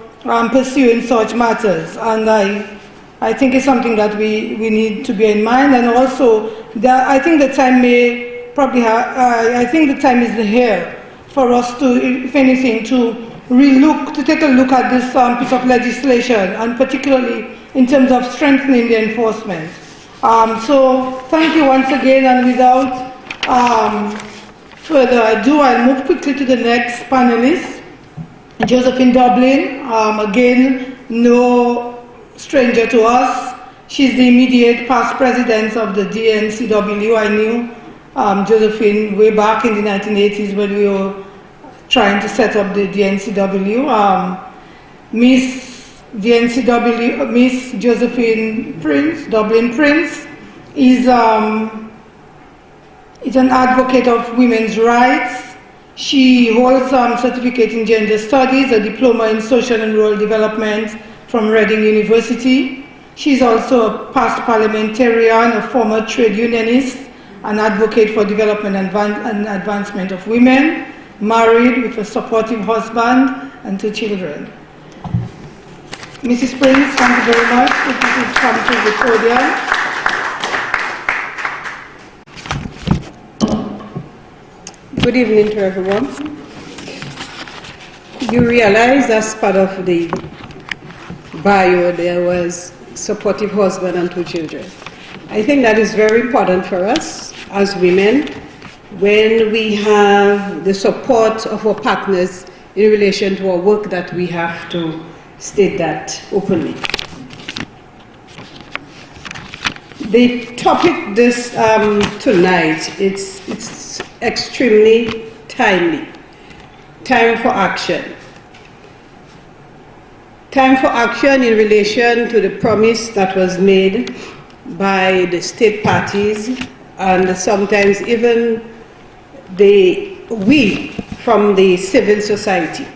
pursuing such matters. And I think it's something that we need to bear in mind. And also, I think the time may probably I think the time is here for us to, if anything, to take a look at this piece of legislation, and particularly in terms of strengthening the enforcement. So thank you once again, and without further ado, I'll move quickly to the next panelist, Josephine Dublin. Again, no stranger to us. She's the immediate past president of the DNCW. I knew Josephine way back in the 1980s when we were trying to set up the DNCW. Miss Josephine Prince, Dublin Prince, is an advocate of women's rights. She holds a certificate in gender studies, a diploma in social and rural development from Reading University. She's also a past parliamentarian, a former trade unionist, an advocate for development and advancement of women, married with a supportive husband and 2 children. Mrs. Prince, thank you very much. If you could come to the podium. Good evening to everyone. You realize as part of the bio there was supportive husband and 2 children. I think that is very important for us as women when we have the support of our partners in relation to our work, that we have to state that openly. The topic this tonight, it's extremely timely. Time for action. Time for action in relation to the promise that was made by the state parties, and sometimes even we from the civil society.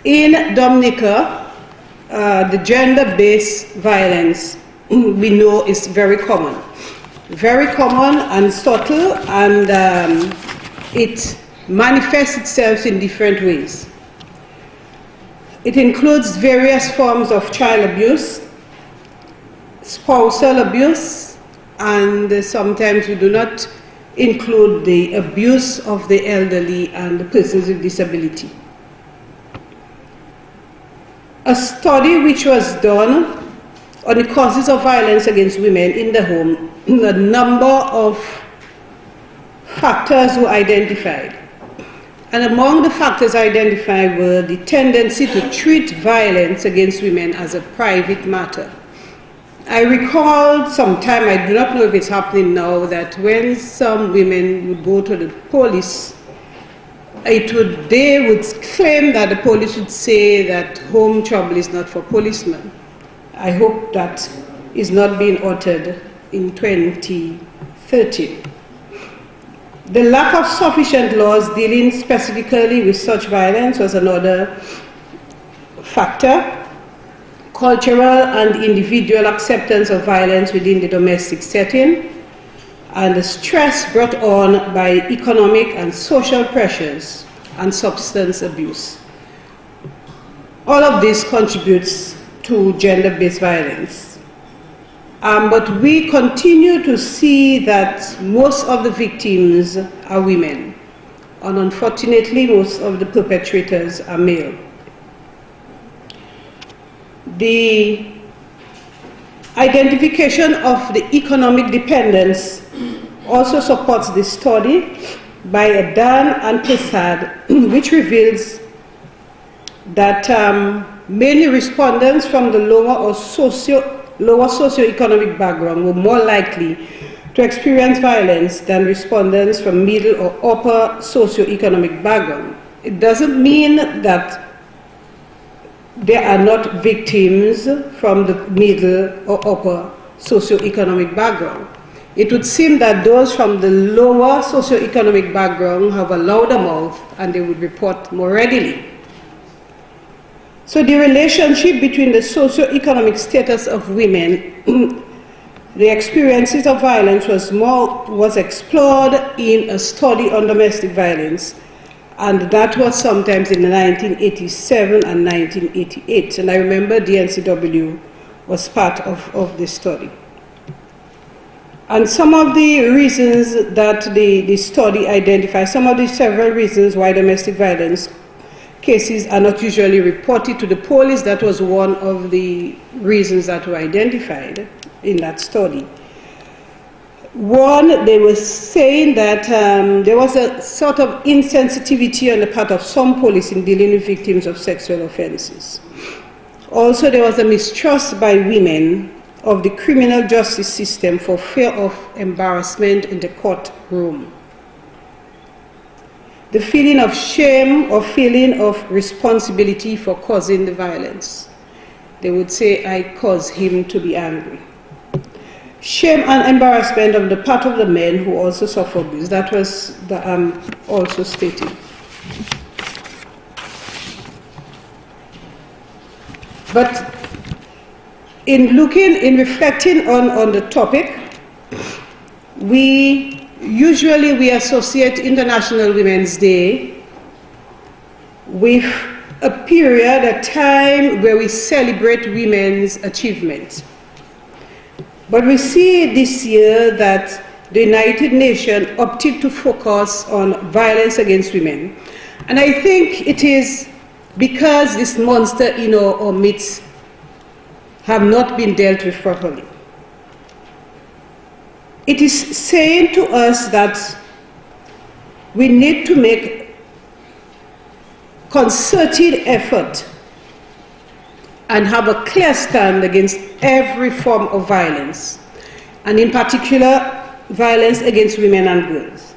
In Dominica, the gender-based violence we know is very common and subtle, and it manifests itself in different ways. It includes various forms of child abuse, spousal abuse, and sometimes we do not include the abuse of the elderly and the persons with disability. A study which was done on the causes of violence against women in the home, a number of factors were identified. And among the factors identified were the tendency to treat violence against women as a private matter. I recall sometime, I do not know if it's happening now, that when some women would go to the police, they would claim that the police would say that home trouble is not for policemen. I hope that is not being uttered in 2013. The lack of sufficient laws dealing specifically with such violence was another factor. Cultural and individual acceptance of violence within the domestic setting, and the stress brought on by economic and social pressures and substance abuse. All of this contributes to gender-based violence. But we continue to see that most of the victims are women, and unfortunately most of the perpetrators are male. The identification of the economic dependence also supports this study by Dan and Prasad, which reveals that many respondents from the lower socioeconomic background were more likely to experience violence than respondents from middle or upper socioeconomic background. It doesn't mean that they are not victims from the middle or upper socioeconomic background. It would seem that those from the lower socioeconomic background have a louder mouth and they would report more readily. So the relationship between the socioeconomic status of women, the experiences of violence was explored in a study on domestic violence, and that was sometimes in 1987 and 1988. And I remember the NCW was part of this study. And some of the reasons that the study identifies, some of the several reasons why domestic violence cases are not usually reported to the police, that was one of the reasons that were identified in that study. One, they were saying that there was a sort of insensitivity on the part of some police in dealing with victims of sexual offenses. Also, there was a mistrust by women of the criminal justice system for fear of embarrassment in the courtroom. The feeling of shame or feeling of responsibility for causing the violence. They would say, I caused him to be angry. Shame and embarrassment on the part of the men who also suffer abuse. That was also stated. But in reflecting on the topic, we associate International Women's Day with a period, a time where we celebrate women's achievements. But we see this year that the United Nations opted to focus on violence against women. And I think it is because this monster in our midst have not been dealt with properly. It is saying to us that we need to make concerted effort and have a clear stand against every form of violence, and in particular, violence against women and girls.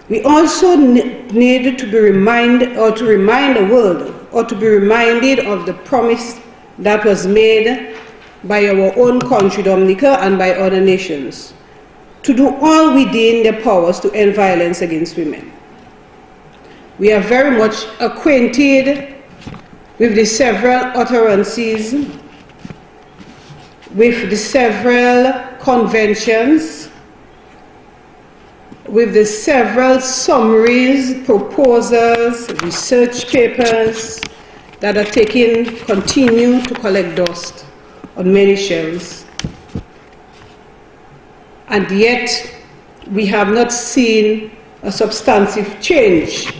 We also need to be reminded the world, or to be reminded of the promise that was made by our own country, Dominica, and by other nations, to do all within their powers to end violence against women. We are very much acquainted with the several utterances, with the several conventions, with the several summaries, proposals, research papers that are continue to collect dust on many shelves. And yet, we have not seen a substantive change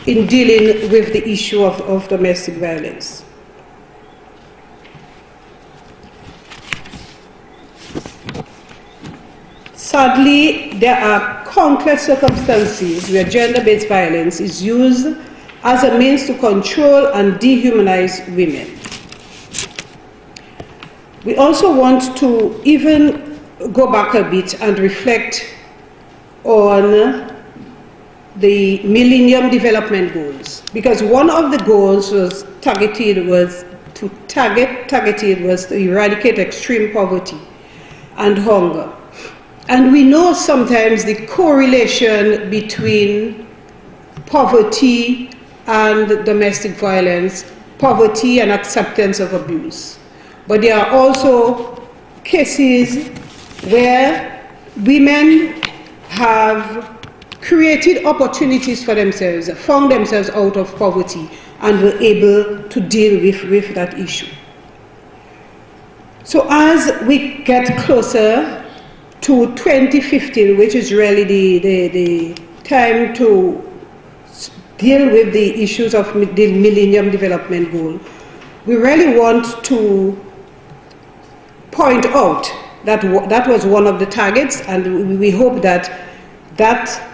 in dealing with the issue of domestic violence. Sadly, there are countless circumstances where gender-based violence is used as a means to control and dehumanize women. We also want to even go back a bit and reflect on the Millennium Development Goals, because one of the goals was targeted to eradicate extreme poverty and hunger. And we know sometimes the correlation between poverty and domestic violence, poverty and acceptance of abuse. But there are also cases where women have created opportunities for themselves, found themselves out of poverty, and were able to deal with that issue. So as we get closer to 2015, which is really the time to deal with the issues of the Millennium Development Goal, we really want to point out that that was one of the targets, and we hope that that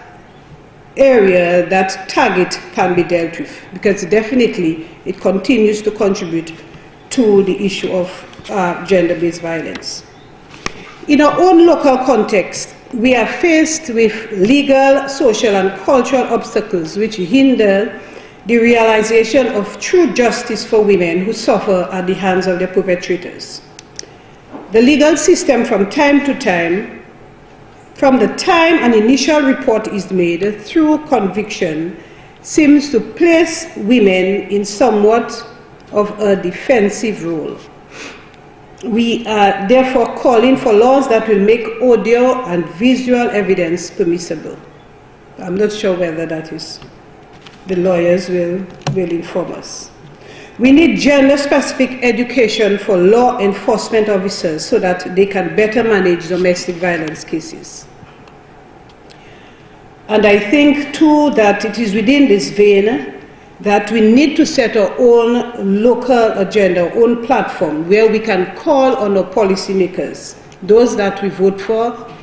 area, that target can be dealt with, because definitely it continues to contribute to the issue of gender-based violence. In our own local context, we are faced with legal, social, and cultural obstacles which hinder the realization of true justice for women who suffer at the hands of their perpetrators. The legal system from time to time, from the time an initial report is made through conviction, seems to place women in somewhat of a defensive role. We are therefore calling for laws that will make audio and visual evidence permissible. I'm not sure whether that is, the lawyers will inform us. We need gender-specific education for law enforcement officers so that they can better manage domestic violence cases. And I think too that it is within this vein that we need to set our own local agenda, our own platform, where we can call on our policymakers, those that we vote for,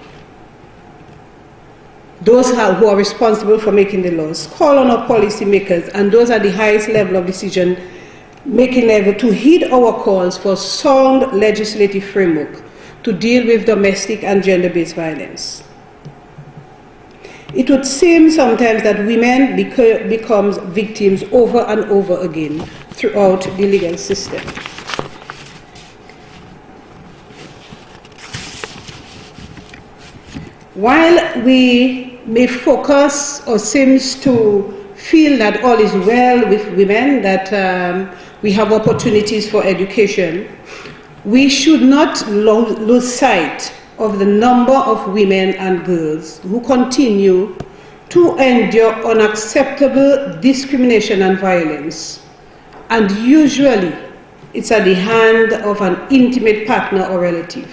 those who are responsible for making the laws, call on our policymakers and those at the highest level of decision-making level to heed our calls for sound legislative framework to deal with domestic and gender-based violence. It would seem sometimes that women become victims over and over again throughout the legal system. While we may focus or seems to feel that all is well with women, that we have opportunities for education, we should not lose sight of the number of women and girls who continue to endure unacceptable discrimination and violence. And usually, it's at the hand of an intimate partner or relative.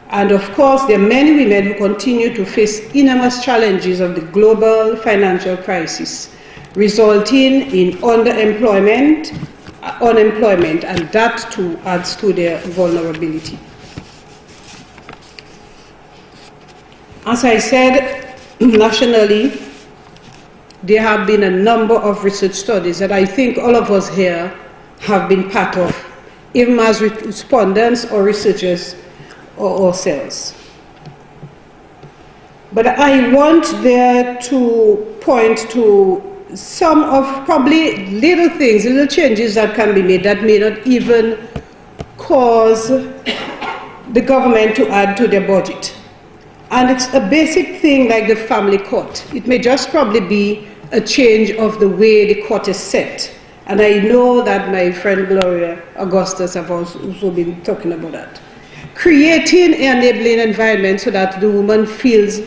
And of course, there are many women who continue to face enormous challenges of the global financial crisis, resulting in underemployment, unemployment, and that too adds to their vulnerability. As I said, nationally, there have been a number of research studies that I think all of us here have been part of, even as respondents or researchers or ourselves. But I want there to point to some of probably little things, little changes that can be made that may not even cause the government to add to their budget. And it's a basic thing like the family court. It may just probably be a change of the way the court is set. And I know that my friend Gloria Augustus have also been talking about that. Creating an enabling environment so that the woman feels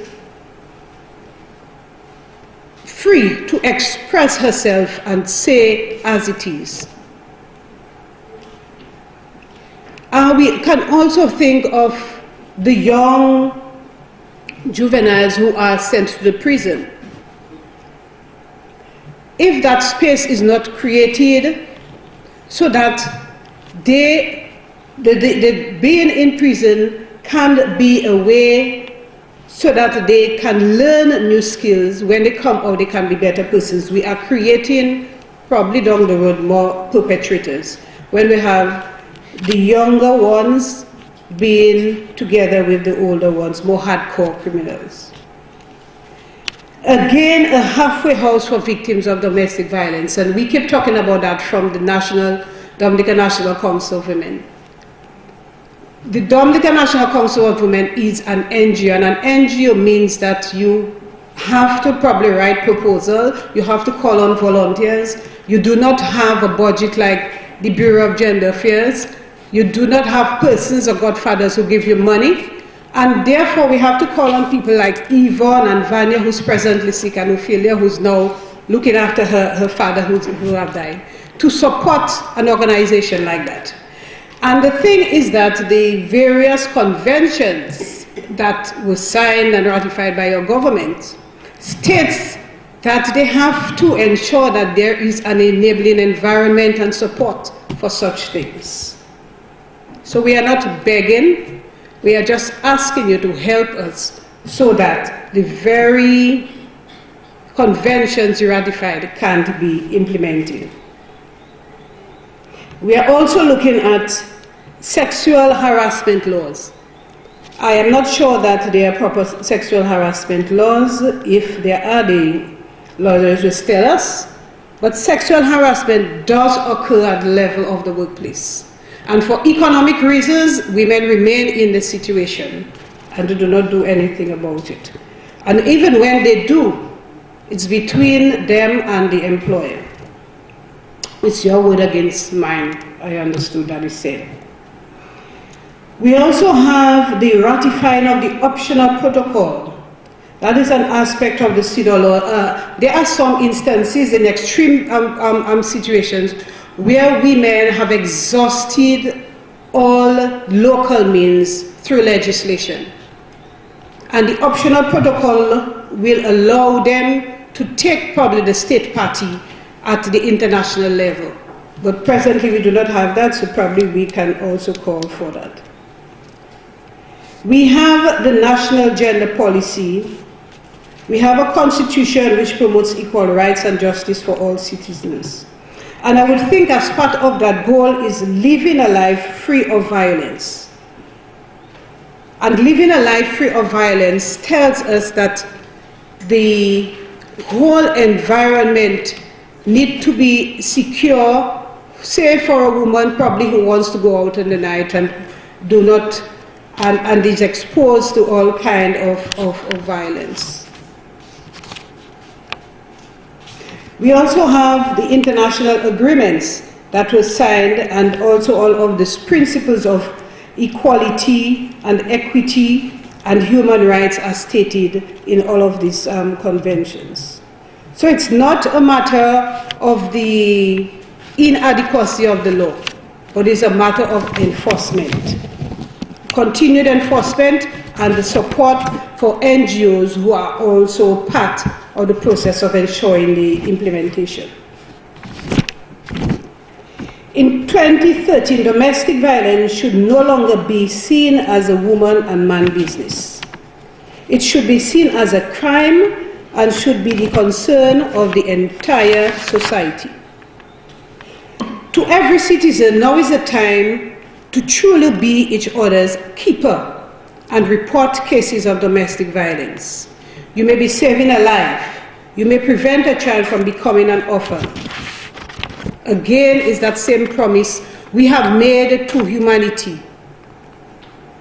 free to express herself and say as it is. We can also think of the young juveniles who are sent to the prison. If that space is not created so that the being in prison can be a way so that they can learn new skills, when they come out they can be better persons, we are creating probably down the road more perpetrators when we have the younger ones being together with the older ones, more hardcore criminals. Again, a halfway house for victims of domestic violence, and we keep talking about that from the Dominican National Council of Women. the Dominican National Council of Women is an NGO, and an NGO means that you have to probably write proposal, you have to call on volunteers, you do not have a budget like the Bureau of Gender Affairs, you do not have persons or godfathers who give you money, and therefore we have to call on people like Yvonne and Vanya, who's presently sick, and Ophelia, who's now looking after her father who have died, to support an organization like that. And the thing is that the various conventions that were signed and ratified by your government states that they have to ensure that there is an enabling environment and support for such things. So we are not begging, we are just asking you to help us so that the very conventions you ratified can't be implemented. We are also looking at sexual harassment laws. I am not sure that there are proper sexual harassment laws. If there are, the lawyers will tell us. But sexual harassment does occur at the level of the workplace. And for economic reasons, women remain in the situation and do not do anything about it. And even when they do, it's between them and the employer. It's your word against mine, I understood that is said. We also have the ratifying of the optional protocol. That is an aspect of the CEDAW law. There are some instances in extreme situations where women have exhausted all local means through legislation. And the optional protocol will allow them to take probably the state party at the international level. But presently we do not have that, so probably we can also call for that. We have the national gender policy. We have a constitution which promotes equal rights and justice for all citizens. And I would think as part of that goal is living a life free of violence. And living a life free of violence tells us that the whole environment needs to be secure, say for a woman probably who wants to go out in the night and do not and is exposed to all kind of violence. We also have the international agreements that were signed, and also all of these principles of equality and equity and human rights are stated in all of these conventions. So it's not a matter of the inadequacy of the law, but it's a matter of enforcement. Continued enforcement and the support for NGOs who are also part of the process of ensuring the implementation. In 2013, domestic violence should no longer be seen as a woman and man business. It should be seen as a crime and should be the concern of the entire society. To every citizen, now is the time to truly be each other's keeper and report cases of domestic violence. You may be saving a life. You may prevent a child from becoming an orphan. Again, is that same promise we have made to humanity.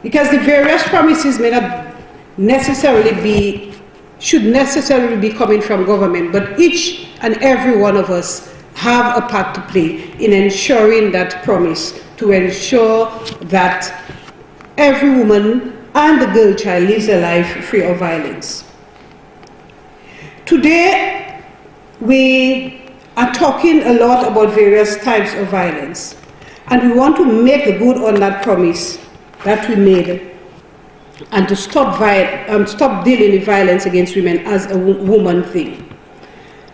Because the various promises may not necessarily be, should necessarily be coming from government, but each and every one of us have a part to play in ensuring that promise, to ensure that every woman and the girl child lives a life free of violence. Today, we are talking a lot about various types of violence, and we want to make good on that promise that we made and to stop dealing with violence against women as a woman thing.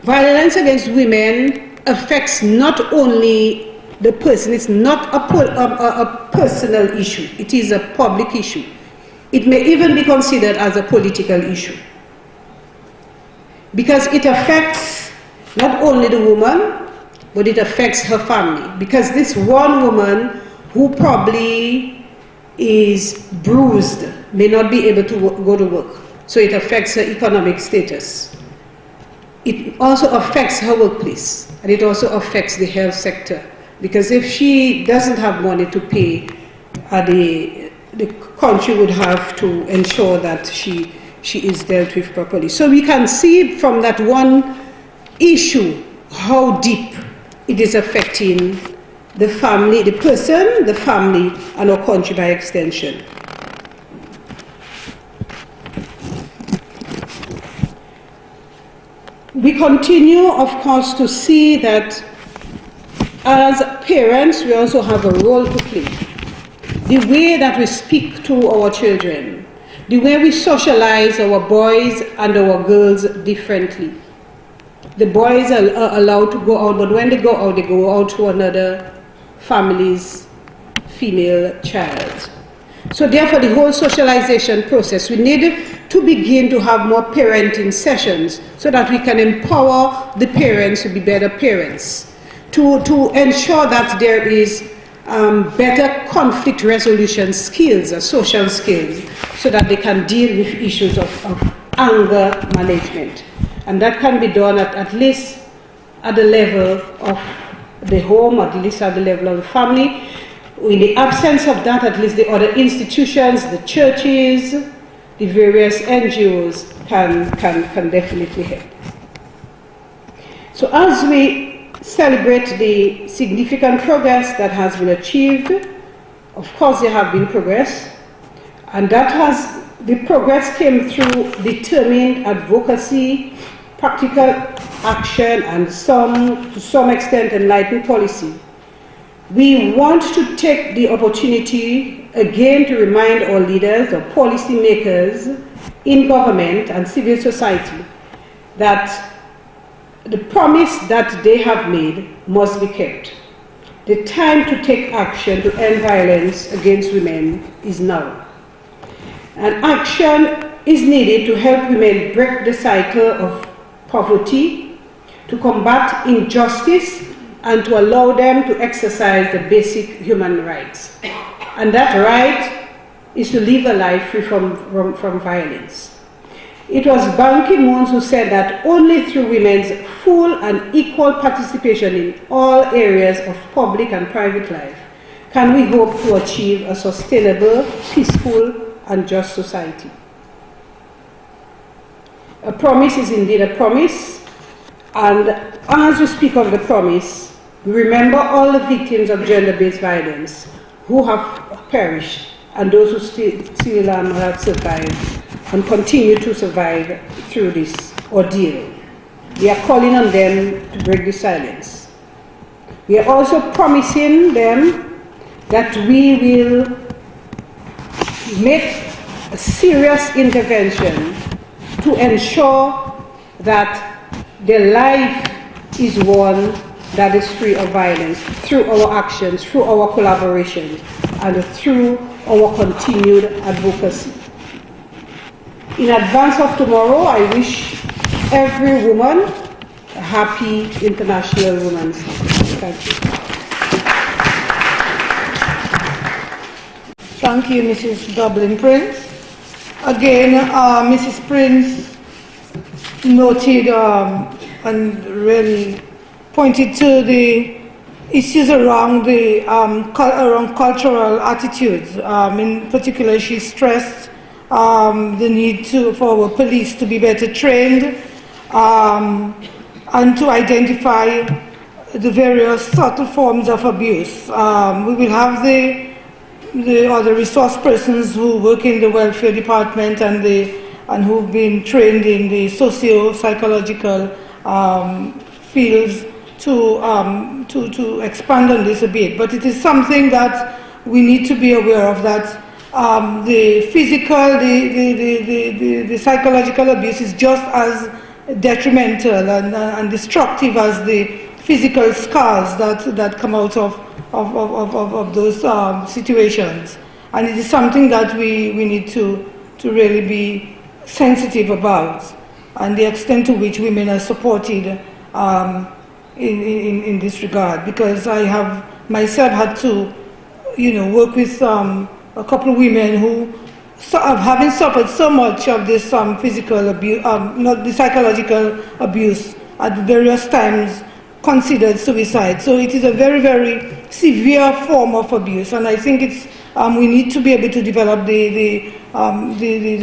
Violence against women affects not only the person, it's not a personal issue, it is a public issue. It may even be considered as a political issue, because it affects not only the woman, but it affects her family. Because this one woman who probably is bruised may not be able to go to work, so it affects her economic status. It also affects her workplace, and it also affects the health sector. Because if she doesn't have money to pay the the country would have to ensure that she is dealt with properly. So we can see from that one issue how deep it is affecting the family, the person, the family, and our country by extension. We continue, of course, to see that as parents, we also have a role to play. The way that we speak to our children, the way we socialize our boys and our girls differently. The boys are allowed to go out, but when they go out to another family's female child. So therefore, the whole socialization process, we need to begin to have more parenting sessions so that we can empower the parents to be better parents, to ensure that there is better conflict resolution skills, social skills, so that they can deal with issues of anger management. And that can be done at least at the level of the home, or at least at the level of the family. In the absence of that, at least the other institutions, the churches, the various NGOs can definitely help. So as we celebrate the significant progress that has been achieved, of course there have been progress, and the progress came through determined advocacy, practical action, and to some extent enlightened policy. We want to take the opportunity again to remind our leaders, our policy makers in government and civil society that the promise that they have made must be kept. The time to take action to end violence against women is now. And action is needed to help women break the cycle of poverty, to combat injustice, and to allow them to exercise the basic human rights. And that right is to live a life free from violence. It was Ban Ki-moon who said that only through women's full and equal participation in all areas of public and private life can we hope to achieve a sustainable, peaceful, and just society. A promise is indeed a promise, and as we speak of the promise, we remember all the victims of gender-based violence who have perished and those who still have survived and continue to survive through this ordeal. We are calling on them to break the silence. We are also promising them that we will make a serious intervention to ensure that their life is one that is free of violence through our actions, through our collaboration, and through our continued advocacy. In advance of tomorrow, I wish every woman a happy International Women's Day. Thank you. Thank you, Mrs. Dublin Prince. Again, Mrs. Prince noted and really pointed to the issues around around cultural attitudes. In particular, she stressed the need for our police to be better trained and to identify the various subtle forms of abuse. We will have the other resource persons who work in the welfare department and who've been trained in the socio-psychological fields to expand on this a bit. But it is something that we need to be aware of, that the physical, the psychological abuse is just as detrimental and destructive as the physical scars that come out of those situations. And it is something that we need to really be sensitive about, and the extent to which women are supported in this regard. Because I have myself had to, work with a couple of women who, having suffered so much of this physical abuse, not the psychological abuse, at various times considered suicide. So it is a very, very severe form of abuse, and I think it's we need to be able to develop the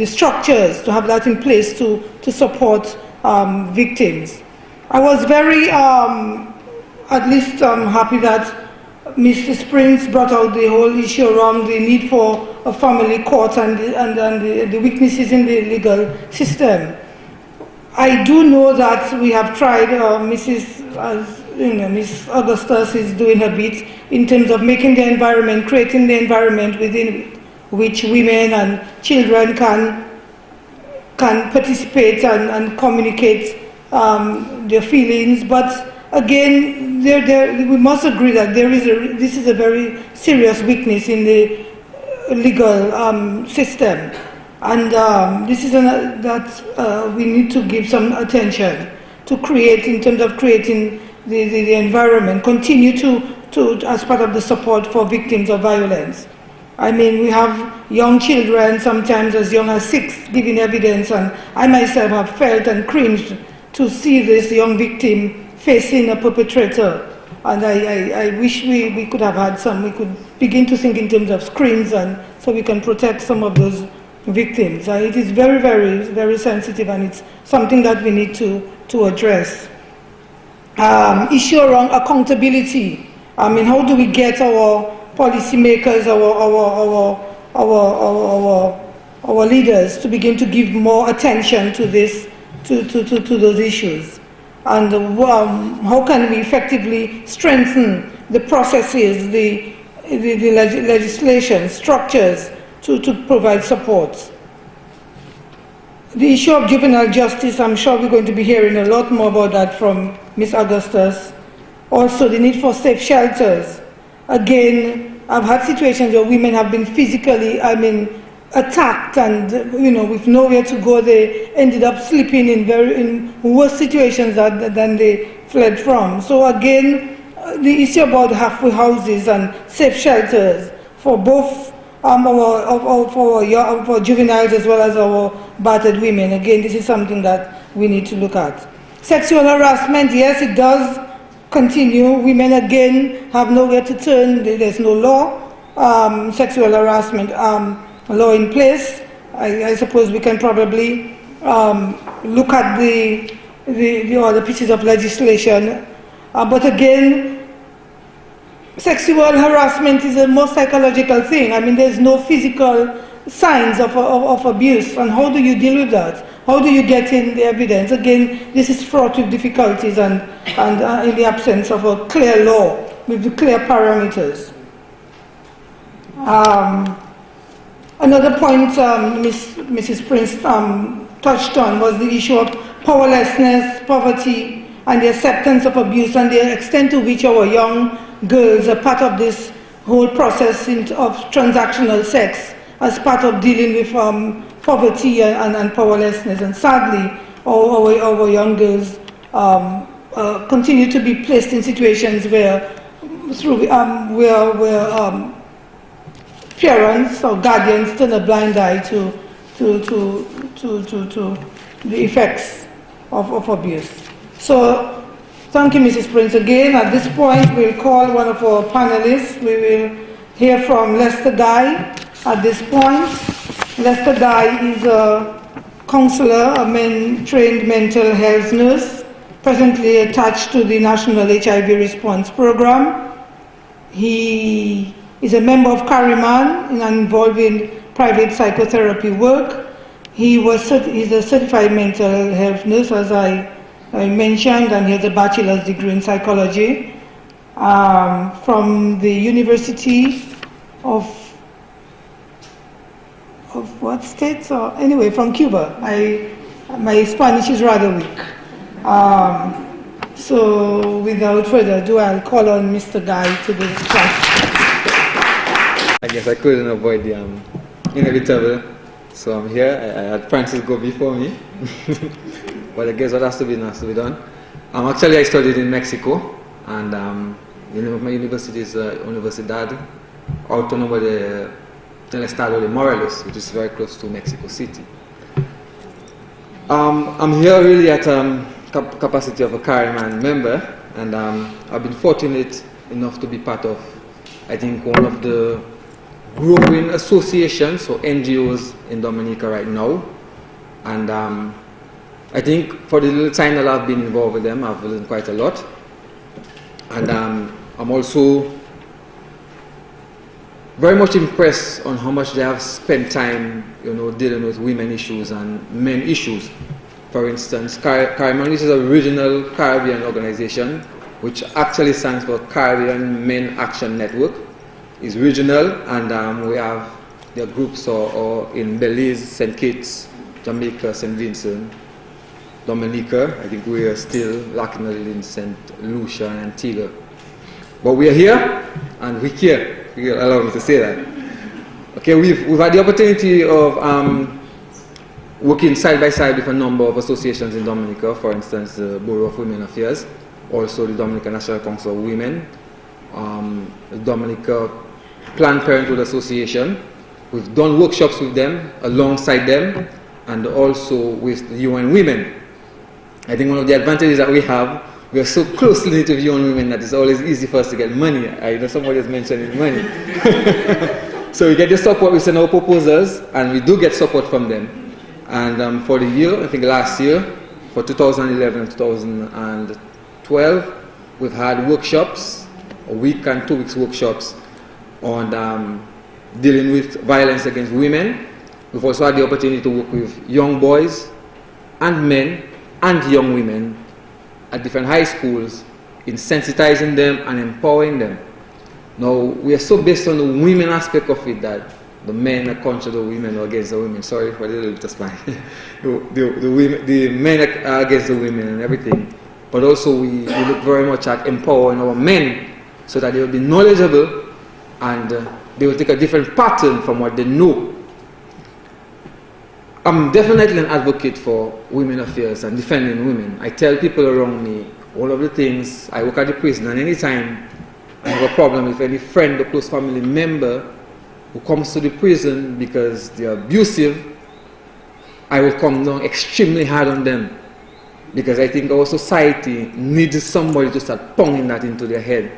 structures to have that in place to support victims. I was very, at least happy that Mr. Springs brought out the whole issue around the need for a family court and the weaknesses in the legal system. I do know that we have tried, Ms. Augustus is doing her bit in terms of making the environment, creating the environment within which women and children can participate and communicate their feelings. But again, we must agree that this is a very serious weakness in the legal system. And this is that we need to give some attention to create, in terms of creating the environment, continue to as part of the support for victims of violence. I mean, we have young children, sometimes as young as 6, giving evidence, and I myself have felt and cringed to see this young victim facing a perpetrator. And I wish we could have had we could begin to think in terms of screens, and so we can protect some of those victims. It is very, very, very sensitive, and it's something that we need to address. Issue around accountability. I mean, how do we get our policymakers, our leaders to begin to give more attention to this, to those issues? And how can we effectively strengthen the processes, the legislation, structures to provide support? The issue of juvenile justice, I'm sure we're going to be hearing a lot more about that from Ms. Augustus. Also, the need for safe shelters. Again, I've had situations where women have been physically, attacked, and with nowhere to go, they ended up sleeping in worse situations than they fled from. So again, the issue about halfway houses and safe shelters for both for juveniles as well as our battered women. Again, this is something that we need to look at. Sexual harassment, yes, it does continue. Women again have nowhere to turn. There's no law, sexual harassment law in place. I suppose we can probably look at the other pieces of legislation. But again, sexual harassment is a more psychological thing. I mean, there's no physical signs of abuse. And how do you deal with that? How do you get in the evidence? Again, this is fraught with difficulties and in the absence of a clear law with clear parameters. Another point Mrs. Prince touched on was the issue of powerlessness, poverty, and the acceptance of abuse, and the extent to which our young girls are part of this whole process of transactional sex as part of dealing with poverty and powerlessness. And sadly, our young girls continue to be placed in situations where parents or guardians turn a blind eye to the effects of abuse. So, thank you, Mrs. Prince. Again, at this point, we'll call one of our panelists. We will hear from Lester Guy at this point. Lester Guy is a counselor, a trained mental health nurse, presently attached to the National HIV Response Program. He is a member of Carryman and involved in private psychotherapy work. He's a certified mental health nurse, as I mentioned, and he has a bachelor's degree in psychology from the University of what state? So anyway, from Cuba. My Spanish is rather weak. So without further ado, I'll call on Mr. Guy to do this class. I guess I couldn't avoid the inevitable, so I'm here. I had Francis go before me, but I guess what has to be done has to be done. Actually, I studied in Mexico, and the name of my university is Universidad Autónoma del Estado de Morelos, which is very close to Mexico City. I'm here really at capacity of a Carryman member, and I've been fortunate enough to be part of, I think, one of the growing associations, so NGOs in Dominica right now. And I think for the little time that I've been involved with them, I've learned quite a lot. And I'm also very much impressed on how much they have spent time, dealing with women issues and men issues. For instance, Caribbean, which is a regional Caribbean organization, which actually stands for Caribbean Men Action Network, is regional, and we have their groups or in Belize, St. Kitts, Jamaica, St. Vincent, Dominica. I think we are still lacking a little in St. Lucia and Antigua. But we are here, and we care. You allow me to say that. Okay, we've had the opportunity of working side by side with a number of associations in Dominica, for instance, the Bureau of Women Affairs, also the Dominica National Council of Women, the Dominica Planned Parenthood Association. We've done workshops with them, alongside them, and also with the UN Women. I think one of the advantages that we have, we are so closely knit with UN Women that it's always easy for us to get money. I know somebody has mentioned money. So we get the support, we send our proposals, and we do get support from them. And for the year, I think last year, for 2011 and 2012, we've had workshops, a week and 2 weeks workshops on dealing with violence against women. We've also had the opportunity to work with young boys and men and young women at different high schools in sensitizing them and empowering them. Now, we are so based on the women aspect of it that the men are contra the women or against the women. Sorry for the little bit of slang. the men are against the women and everything. But also we look very much at empowering our men so that they will be knowledgeable and they will take a different pattern from what they know. I'm definitely an advocate for women affairs and defending women. I tell people around me all of the things. I work at the prison, and anytime I have a problem with any friend or close family member who comes to the prison because they're abusive, I will come down extremely hard on them, because I think our society needs somebody to start pounding that into their head.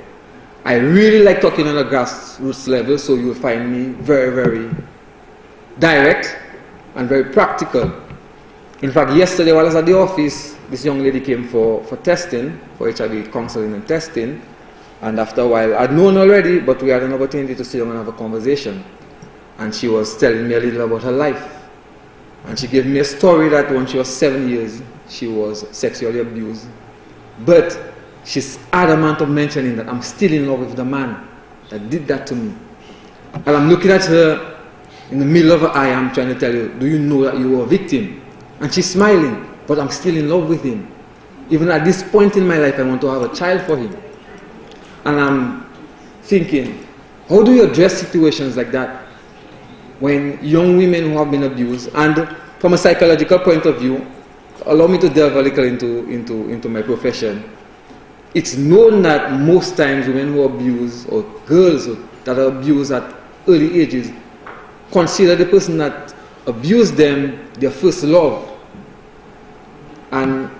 I really like talking on a grassroots level, so you will find me very, very direct and very practical. In fact, yesterday while I was at the office, this young lady came for testing, for HIV counseling and testing. And after a while, I'd known already, but we had an opportunity to sit down and have a conversation. And she was telling me a little about her life. And she gave me a story that when she was 7 years, she was sexually abused. But she's adamant of mentioning that I'm still in love with the man that did that to me. And I'm looking at her in the middle of her eye, I'm trying to tell you, do you know that you were a victim? And she's smiling, but I'm still in love with him. Even at this point in my life, I want to have a child for him. And I'm thinking, how do you address situations like that when young women who have been abused, and from a psychological point of view, allow me to delve a little into my profession. It's known that most times women who abuse, or girls that are abused at early ages, consider the person that abused them their first love. And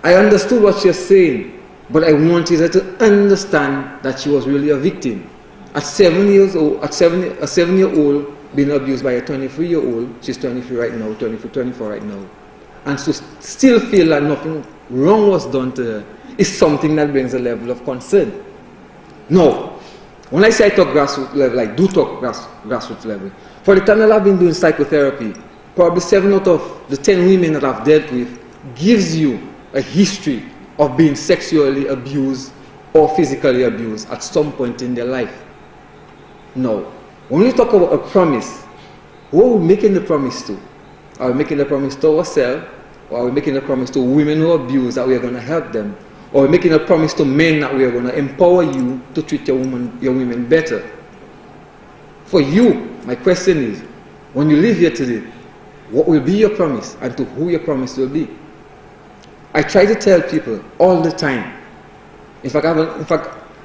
I understood what she was saying, but I wanted her to understand that she was really a victim. At 7 years old, a 7-year-old being abused by a 23-year-old, she's 23 right now, 24 right now, and to still feel that nothing wrong was done to her is something that brings a level of concern. Now, when I say I talk grassroots level, I do talk grassroots level. For the time that I've been doing psychotherapy, probably 7 out of the 10 women that I've dealt with gives you a history of being sexually abused or physically abused at some point in their life. Now, when we talk about a promise, who are we making the promise to? Are we making the promise to ourselves? Or are we making a promise to women who abuse that we are going to help them? Or are we making a promise to men that we are going to empower you to treat your women better? For you, my question is, when you leave here today, what will be your promise and to who your promise will be? I try to tell people all the time. In fact,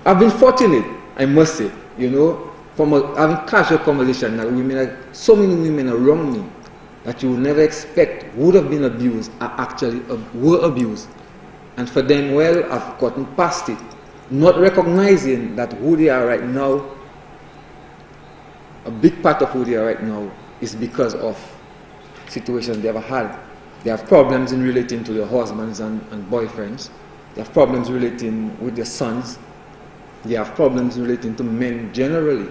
I've been fortunate, I must say, from having casual conversation that so many women around me that you would never expect would have been abused are actually were abused. And for them, well, I've gotten past it, not recognizing that who they are right now a big part of who they are right now is because of situations they ever had. They have problems in relating to their husbands and boyfriends. They have problems relating with their sons. They have problems relating to men generally.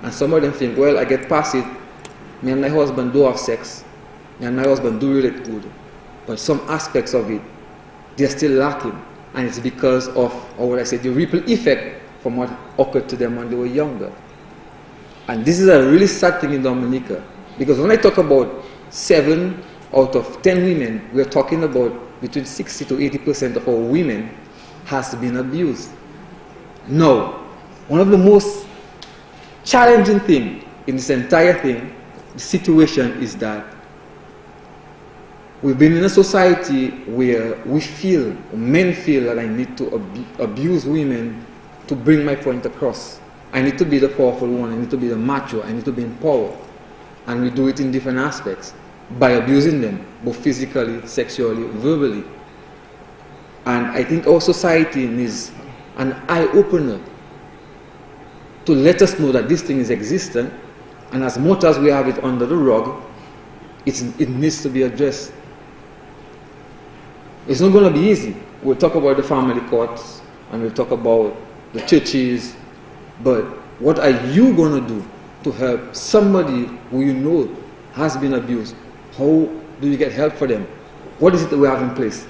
And some of them think, well, I get past it. Me and my husband do have sex. Me and my husband do relate good. But some aspects of it, they're still lacking. And it's because of, or what I said, the ripple effect from what occurred to them when they were younger. And this is a really sad thing in Dominica. Because when I talk about 7 out of 10 women, we're talking about between 60 to 80% of our women has been abused. Now, one of the most challenging things in this entire thing, the situation, is that we've been in a society where we feel, men feel, that I need to abuse women to bring my point across. I need to be the powerful one, I need to be the macho, I need to be in power. And we do it in different aspects by abusing them, both physically, sexually, verbally. And I think our society needs an eye-opener to let us know that this thing is existent, and as much as we have it under the rug, it needs to be addressed. It's not going to be easy. We'll talk about the family courts, and we'll talk about the churches, but what are you going to do to help somebody who you know has been abused? How do you get help for them? What is it that we have in place?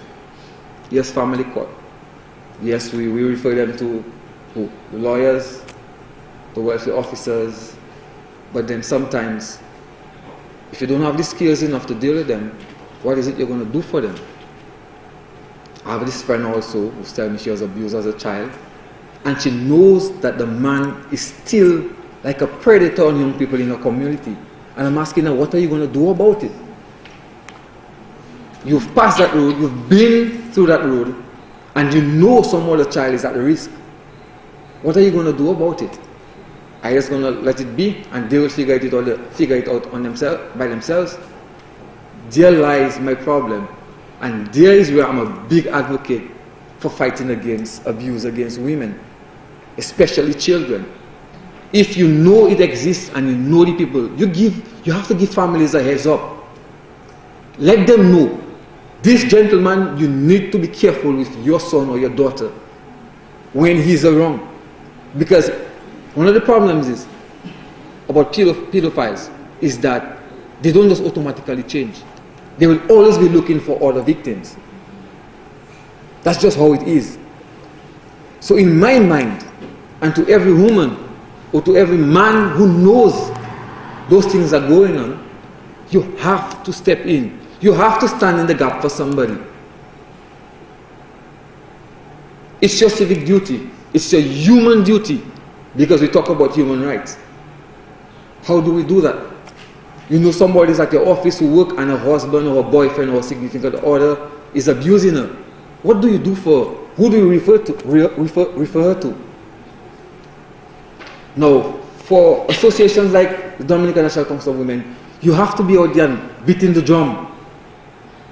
Yes, family court. Yes, we refer them to who? The lawyers, the welfare officers, but then sometimes, if you don't have the skills enough to deal with them, what is it you're going to do for them? I have this friend also who's telling me she was abused as a child, and she knows that the man is still like a predator on young people in her community. And I'm asking her, what are you going to do about it? You've passed that road, you've been through that road, and you know some other child is at risk. What are you going to do about it? Are you just going to let it be and they will figure it out on themselves, by themselves? There lies my problem. And there is where I'm a big advocate for fighting against abuse against women, especially children. If you know it exists and you know the people, you have to give families a heads up. Let them know, this gentleman, you need to be careful with your son or your daughter when he's around. Because one of the problems is about pedophiles is that they don't just automatically change. They will always be looking for other victims. That's just how it is. So in my mind, and to every woman or to every man who knows those things are going on, you have to step in. You have to stand in the gap for somebody. It's your civic duty. It's your human duty, because we talk about human rights. How do we do that? You know somebody's at your office who work and a husband or a boyfriend or a significant other is abusing her. What do you do for her? Who do you refer her to? Now, for associations like the Dominican National Council of Women, you have to be out there and beating the drum.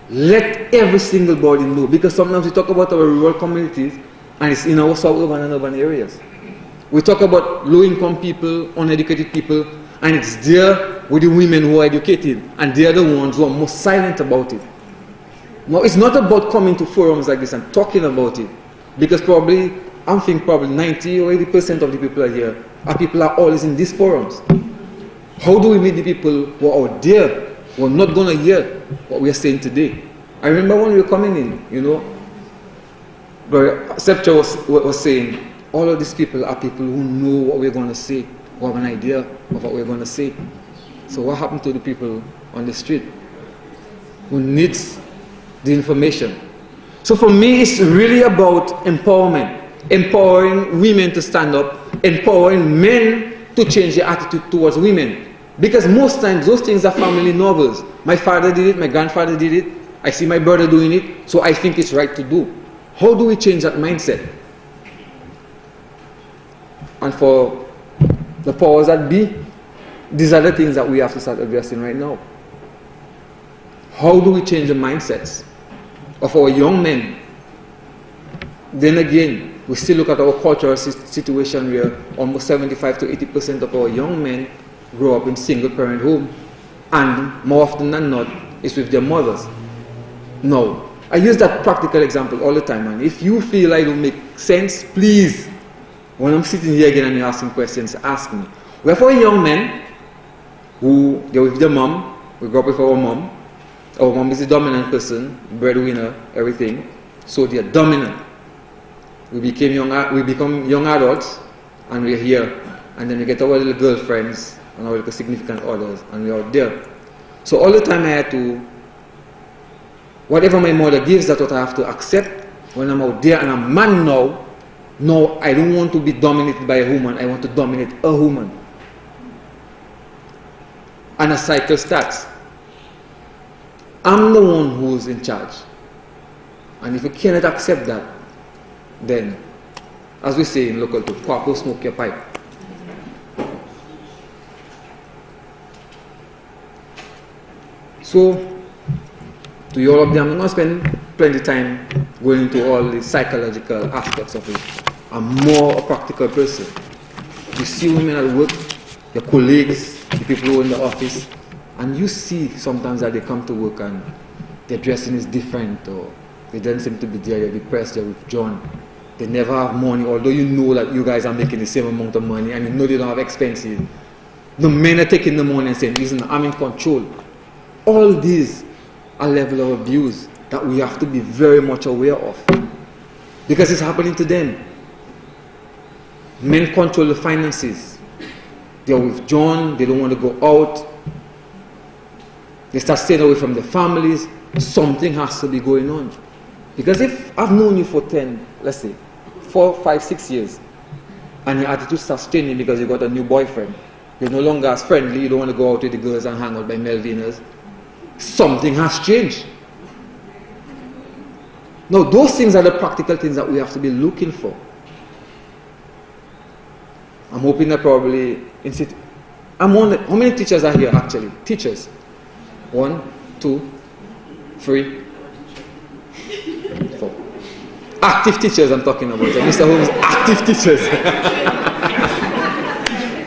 Let every single body know, because sometimes we talk about our rural communities and it's in our suburban and urban areas. We talk about low-income people, uneducated people, and it's there with the women who are educated, and they're the ones who are most silent about it. Now, it's not about coming to forums like this and talking about it, because probably, I think probably 90 or 80% of the people are here, are people are always in these forums. How do we meet the people who are out there, who are not going to hear what we are saying today? I remember when we were coming in, you know, Sepcha was saying, all of these people are people who know what we're going to say, who have an idea of what we're going to say. So what happened to the people on the street who needs the information? So for me, it's really about empowerment. Empowering women to stand up, empowering men to change their attitude towards women. Because most times those things are family novels. My father did it, my grandfather did it, I see my brother doing it, so I think it's right to do. How do we change that mindset? And for the powers that be, these are the things that we have to start addressing right now. How do we change the mindsets of our young men? Then again, we still look at our cultural situation where almost 75 to 80% of our young men grow up in single-parent home, and more often than not, it's with their mothers. No, I use that practical example all the time, and if you feel I don't make sense, please, when I'm sitting here again and you're asking questions, ask me. We're for young men who, they're with their mom, we grew up with our mom. Our mom is the dominant person, breadwinner, everything. So they're dominant. We become young adults, and we're here. And then we get our little girlfriends and our little significant others, and we're out there. So all the time I had to, whatever my mother gives, that's what I have to accept. When I'm out there and I'm a man now, no, I don't want to be dominated by a woman, I want to dominate a woman. And a cycle starts. I'm the one who's in charge. And if you cannot accept that, then, as we say in local to Papo, smoke your pipe. So, to you all of them, I'm not spend plenty of time going into all the psychological aspects of it. I'm more a practical person. You see women at work, your colleagues, the people who are in the office, and you see sometimes that they come to work and their dressing is different, or they don't seem to be there, they're depressed, they're withdrawn. They never have money, although you know that you guys are making the same amount of money and you know they don't have expenses. The men are taking the money and saying, listen, I'm in control. All these are level of abuse that we have to be very much aware of, because it's happening to them. Men control the finances. They're withdrawn, they don't want to go out. They start staying away from their families. Something has to be going on. Because if I've known you for 10, let's say, 4, 5, 6 years, and your attitude starts changing because you got a new boyfriend, you're no longer as friendly, you don't want to go out with the girls and hang out by Melviners, something has changed. Now, those things are the practical things that we have to be looking for. I'm hoping that probably, how many teachers are here actually? Teachers? 1, 2, 3, 4. Active teachers I'm talking about. Mr. Holmes, active teachers.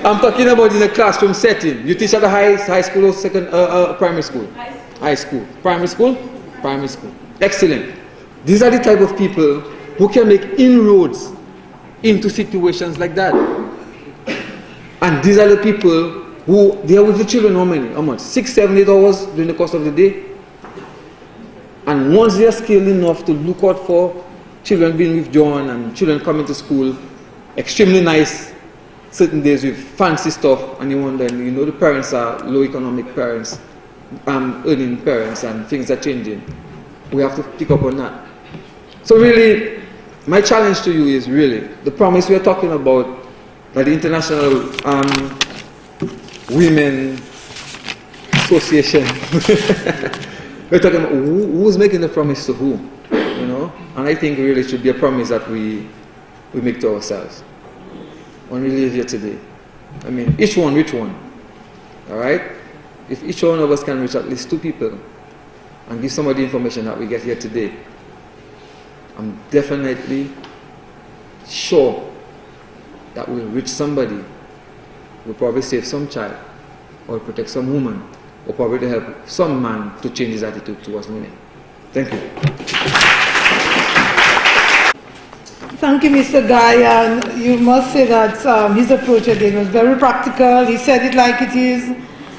I'm talking about in a classroom setting. You teach at a high school or primary school? High school. Primary school? Primary school. Excellent. These are the type of people who can make inroads into situations like that. And these are the people who, they are with the children how many? How much? 6, 7, 8 hours during the course of the day? And once they are skilled enough to look out for children being withdrawn and children coming to school, extremely nice, certain days with fancy stuff, and you wonder, you know, the parents are low economic parents, earning parents, and things are changing. We have to pick up on that. So really, my challenge to you is really, the promise we are talking about, that the International Women Association, we're talking about who's making the promise to who, you know? And I think really it should be a promise that we make to ourselves when we live here today. I mean, each one, all right? If each one of us can reach at least 2 people and give some of the information that we get here today, I'm definitely sure that we'll reach somebody, we'll probably save some child, or protect some woman, or probably to help some man to change his attitude towards women. Thank you. Thank you, Mr. Guy, and you must say that his approach again was very practical. He said it like it is.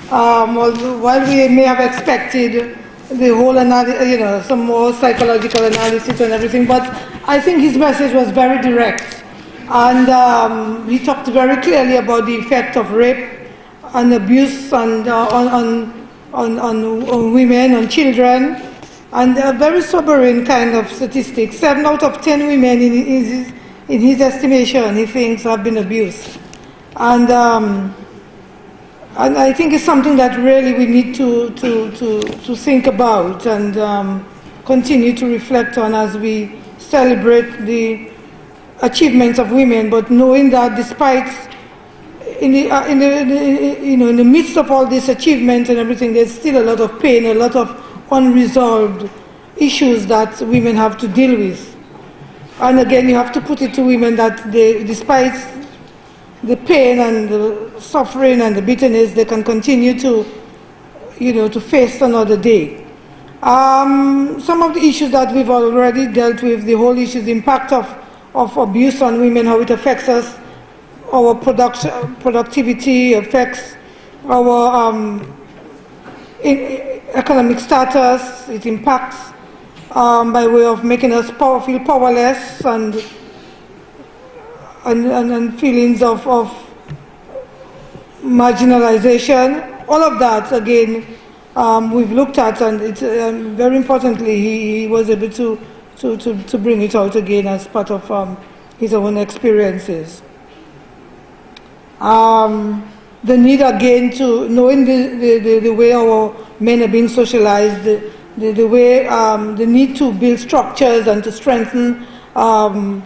While we may have expected the whole, you know, some more psychological analysis and everything, but I think his message was very direct. And he talked very clearly about the effect of rape and abuse and, on women, on children, and a very sobering kind of statistics. 7 out of 10 women, in his estimation, he thinks have been abused. And I think it's something that really we need to think about and continue to reflect on as we celebrate the achievements of women, but knowing that despite in the midst of all this achievement and everything, there's still a lot of pain, a lot of unresolved issues that women have to deal with. And again, you have to put it to women that they, despite the pain and the suffering and the bitterness they can continue to, to face another day. Some of the issues that we've already dealt with, the whole issue, the impact of abuse on women, how it affects us, our productivity, affects our economic status, it impacts by way of making us feel powerless and feelings of marginalization. All of that, again, we've looked at, and it's, very importantly, he was able to bring it out again as part of his own experiences. The need again to knowing the way our men are being socialized, the way the need to build structures and to strengthen our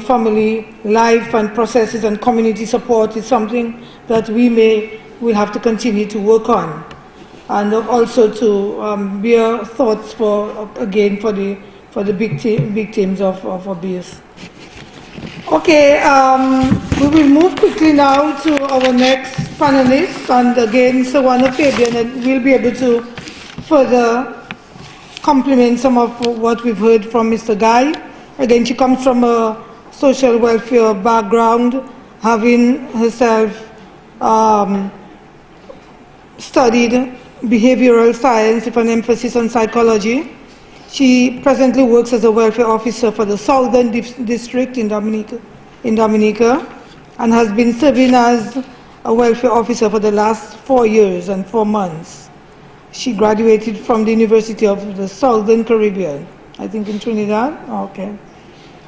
family life and processes and community support is something that will have to continue to work on, and also to bear thoughts for the victims of abuse. Okay, we will move quickly now to our next panelist, and again, Sawana Fabian will be able to further complement some of what we've heard from Mr. Guy. Again, she comes from a social welfare background, having herself studied behavioral science with an emphasis on psychology. She presently works as a welfare officer for the Southern District in Dominica, and has been serving as a welfare officer for the last 4 years and 4 months. She graduated from the University of the Southern Caribbean, I think in Trinidad. Okay.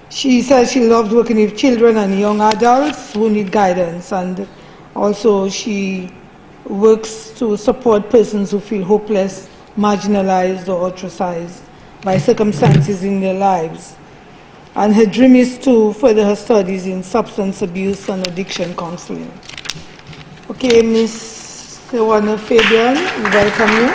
She says she loves working with children and young adults who need guidance, and also she works to support persons who feel hopeless, marginalized, or ostracized by circumstances in their lives. And her dream is to further her studies in substance abuse and addiction counseling. Okay, Ms. Sawana Fabian, we welcome you.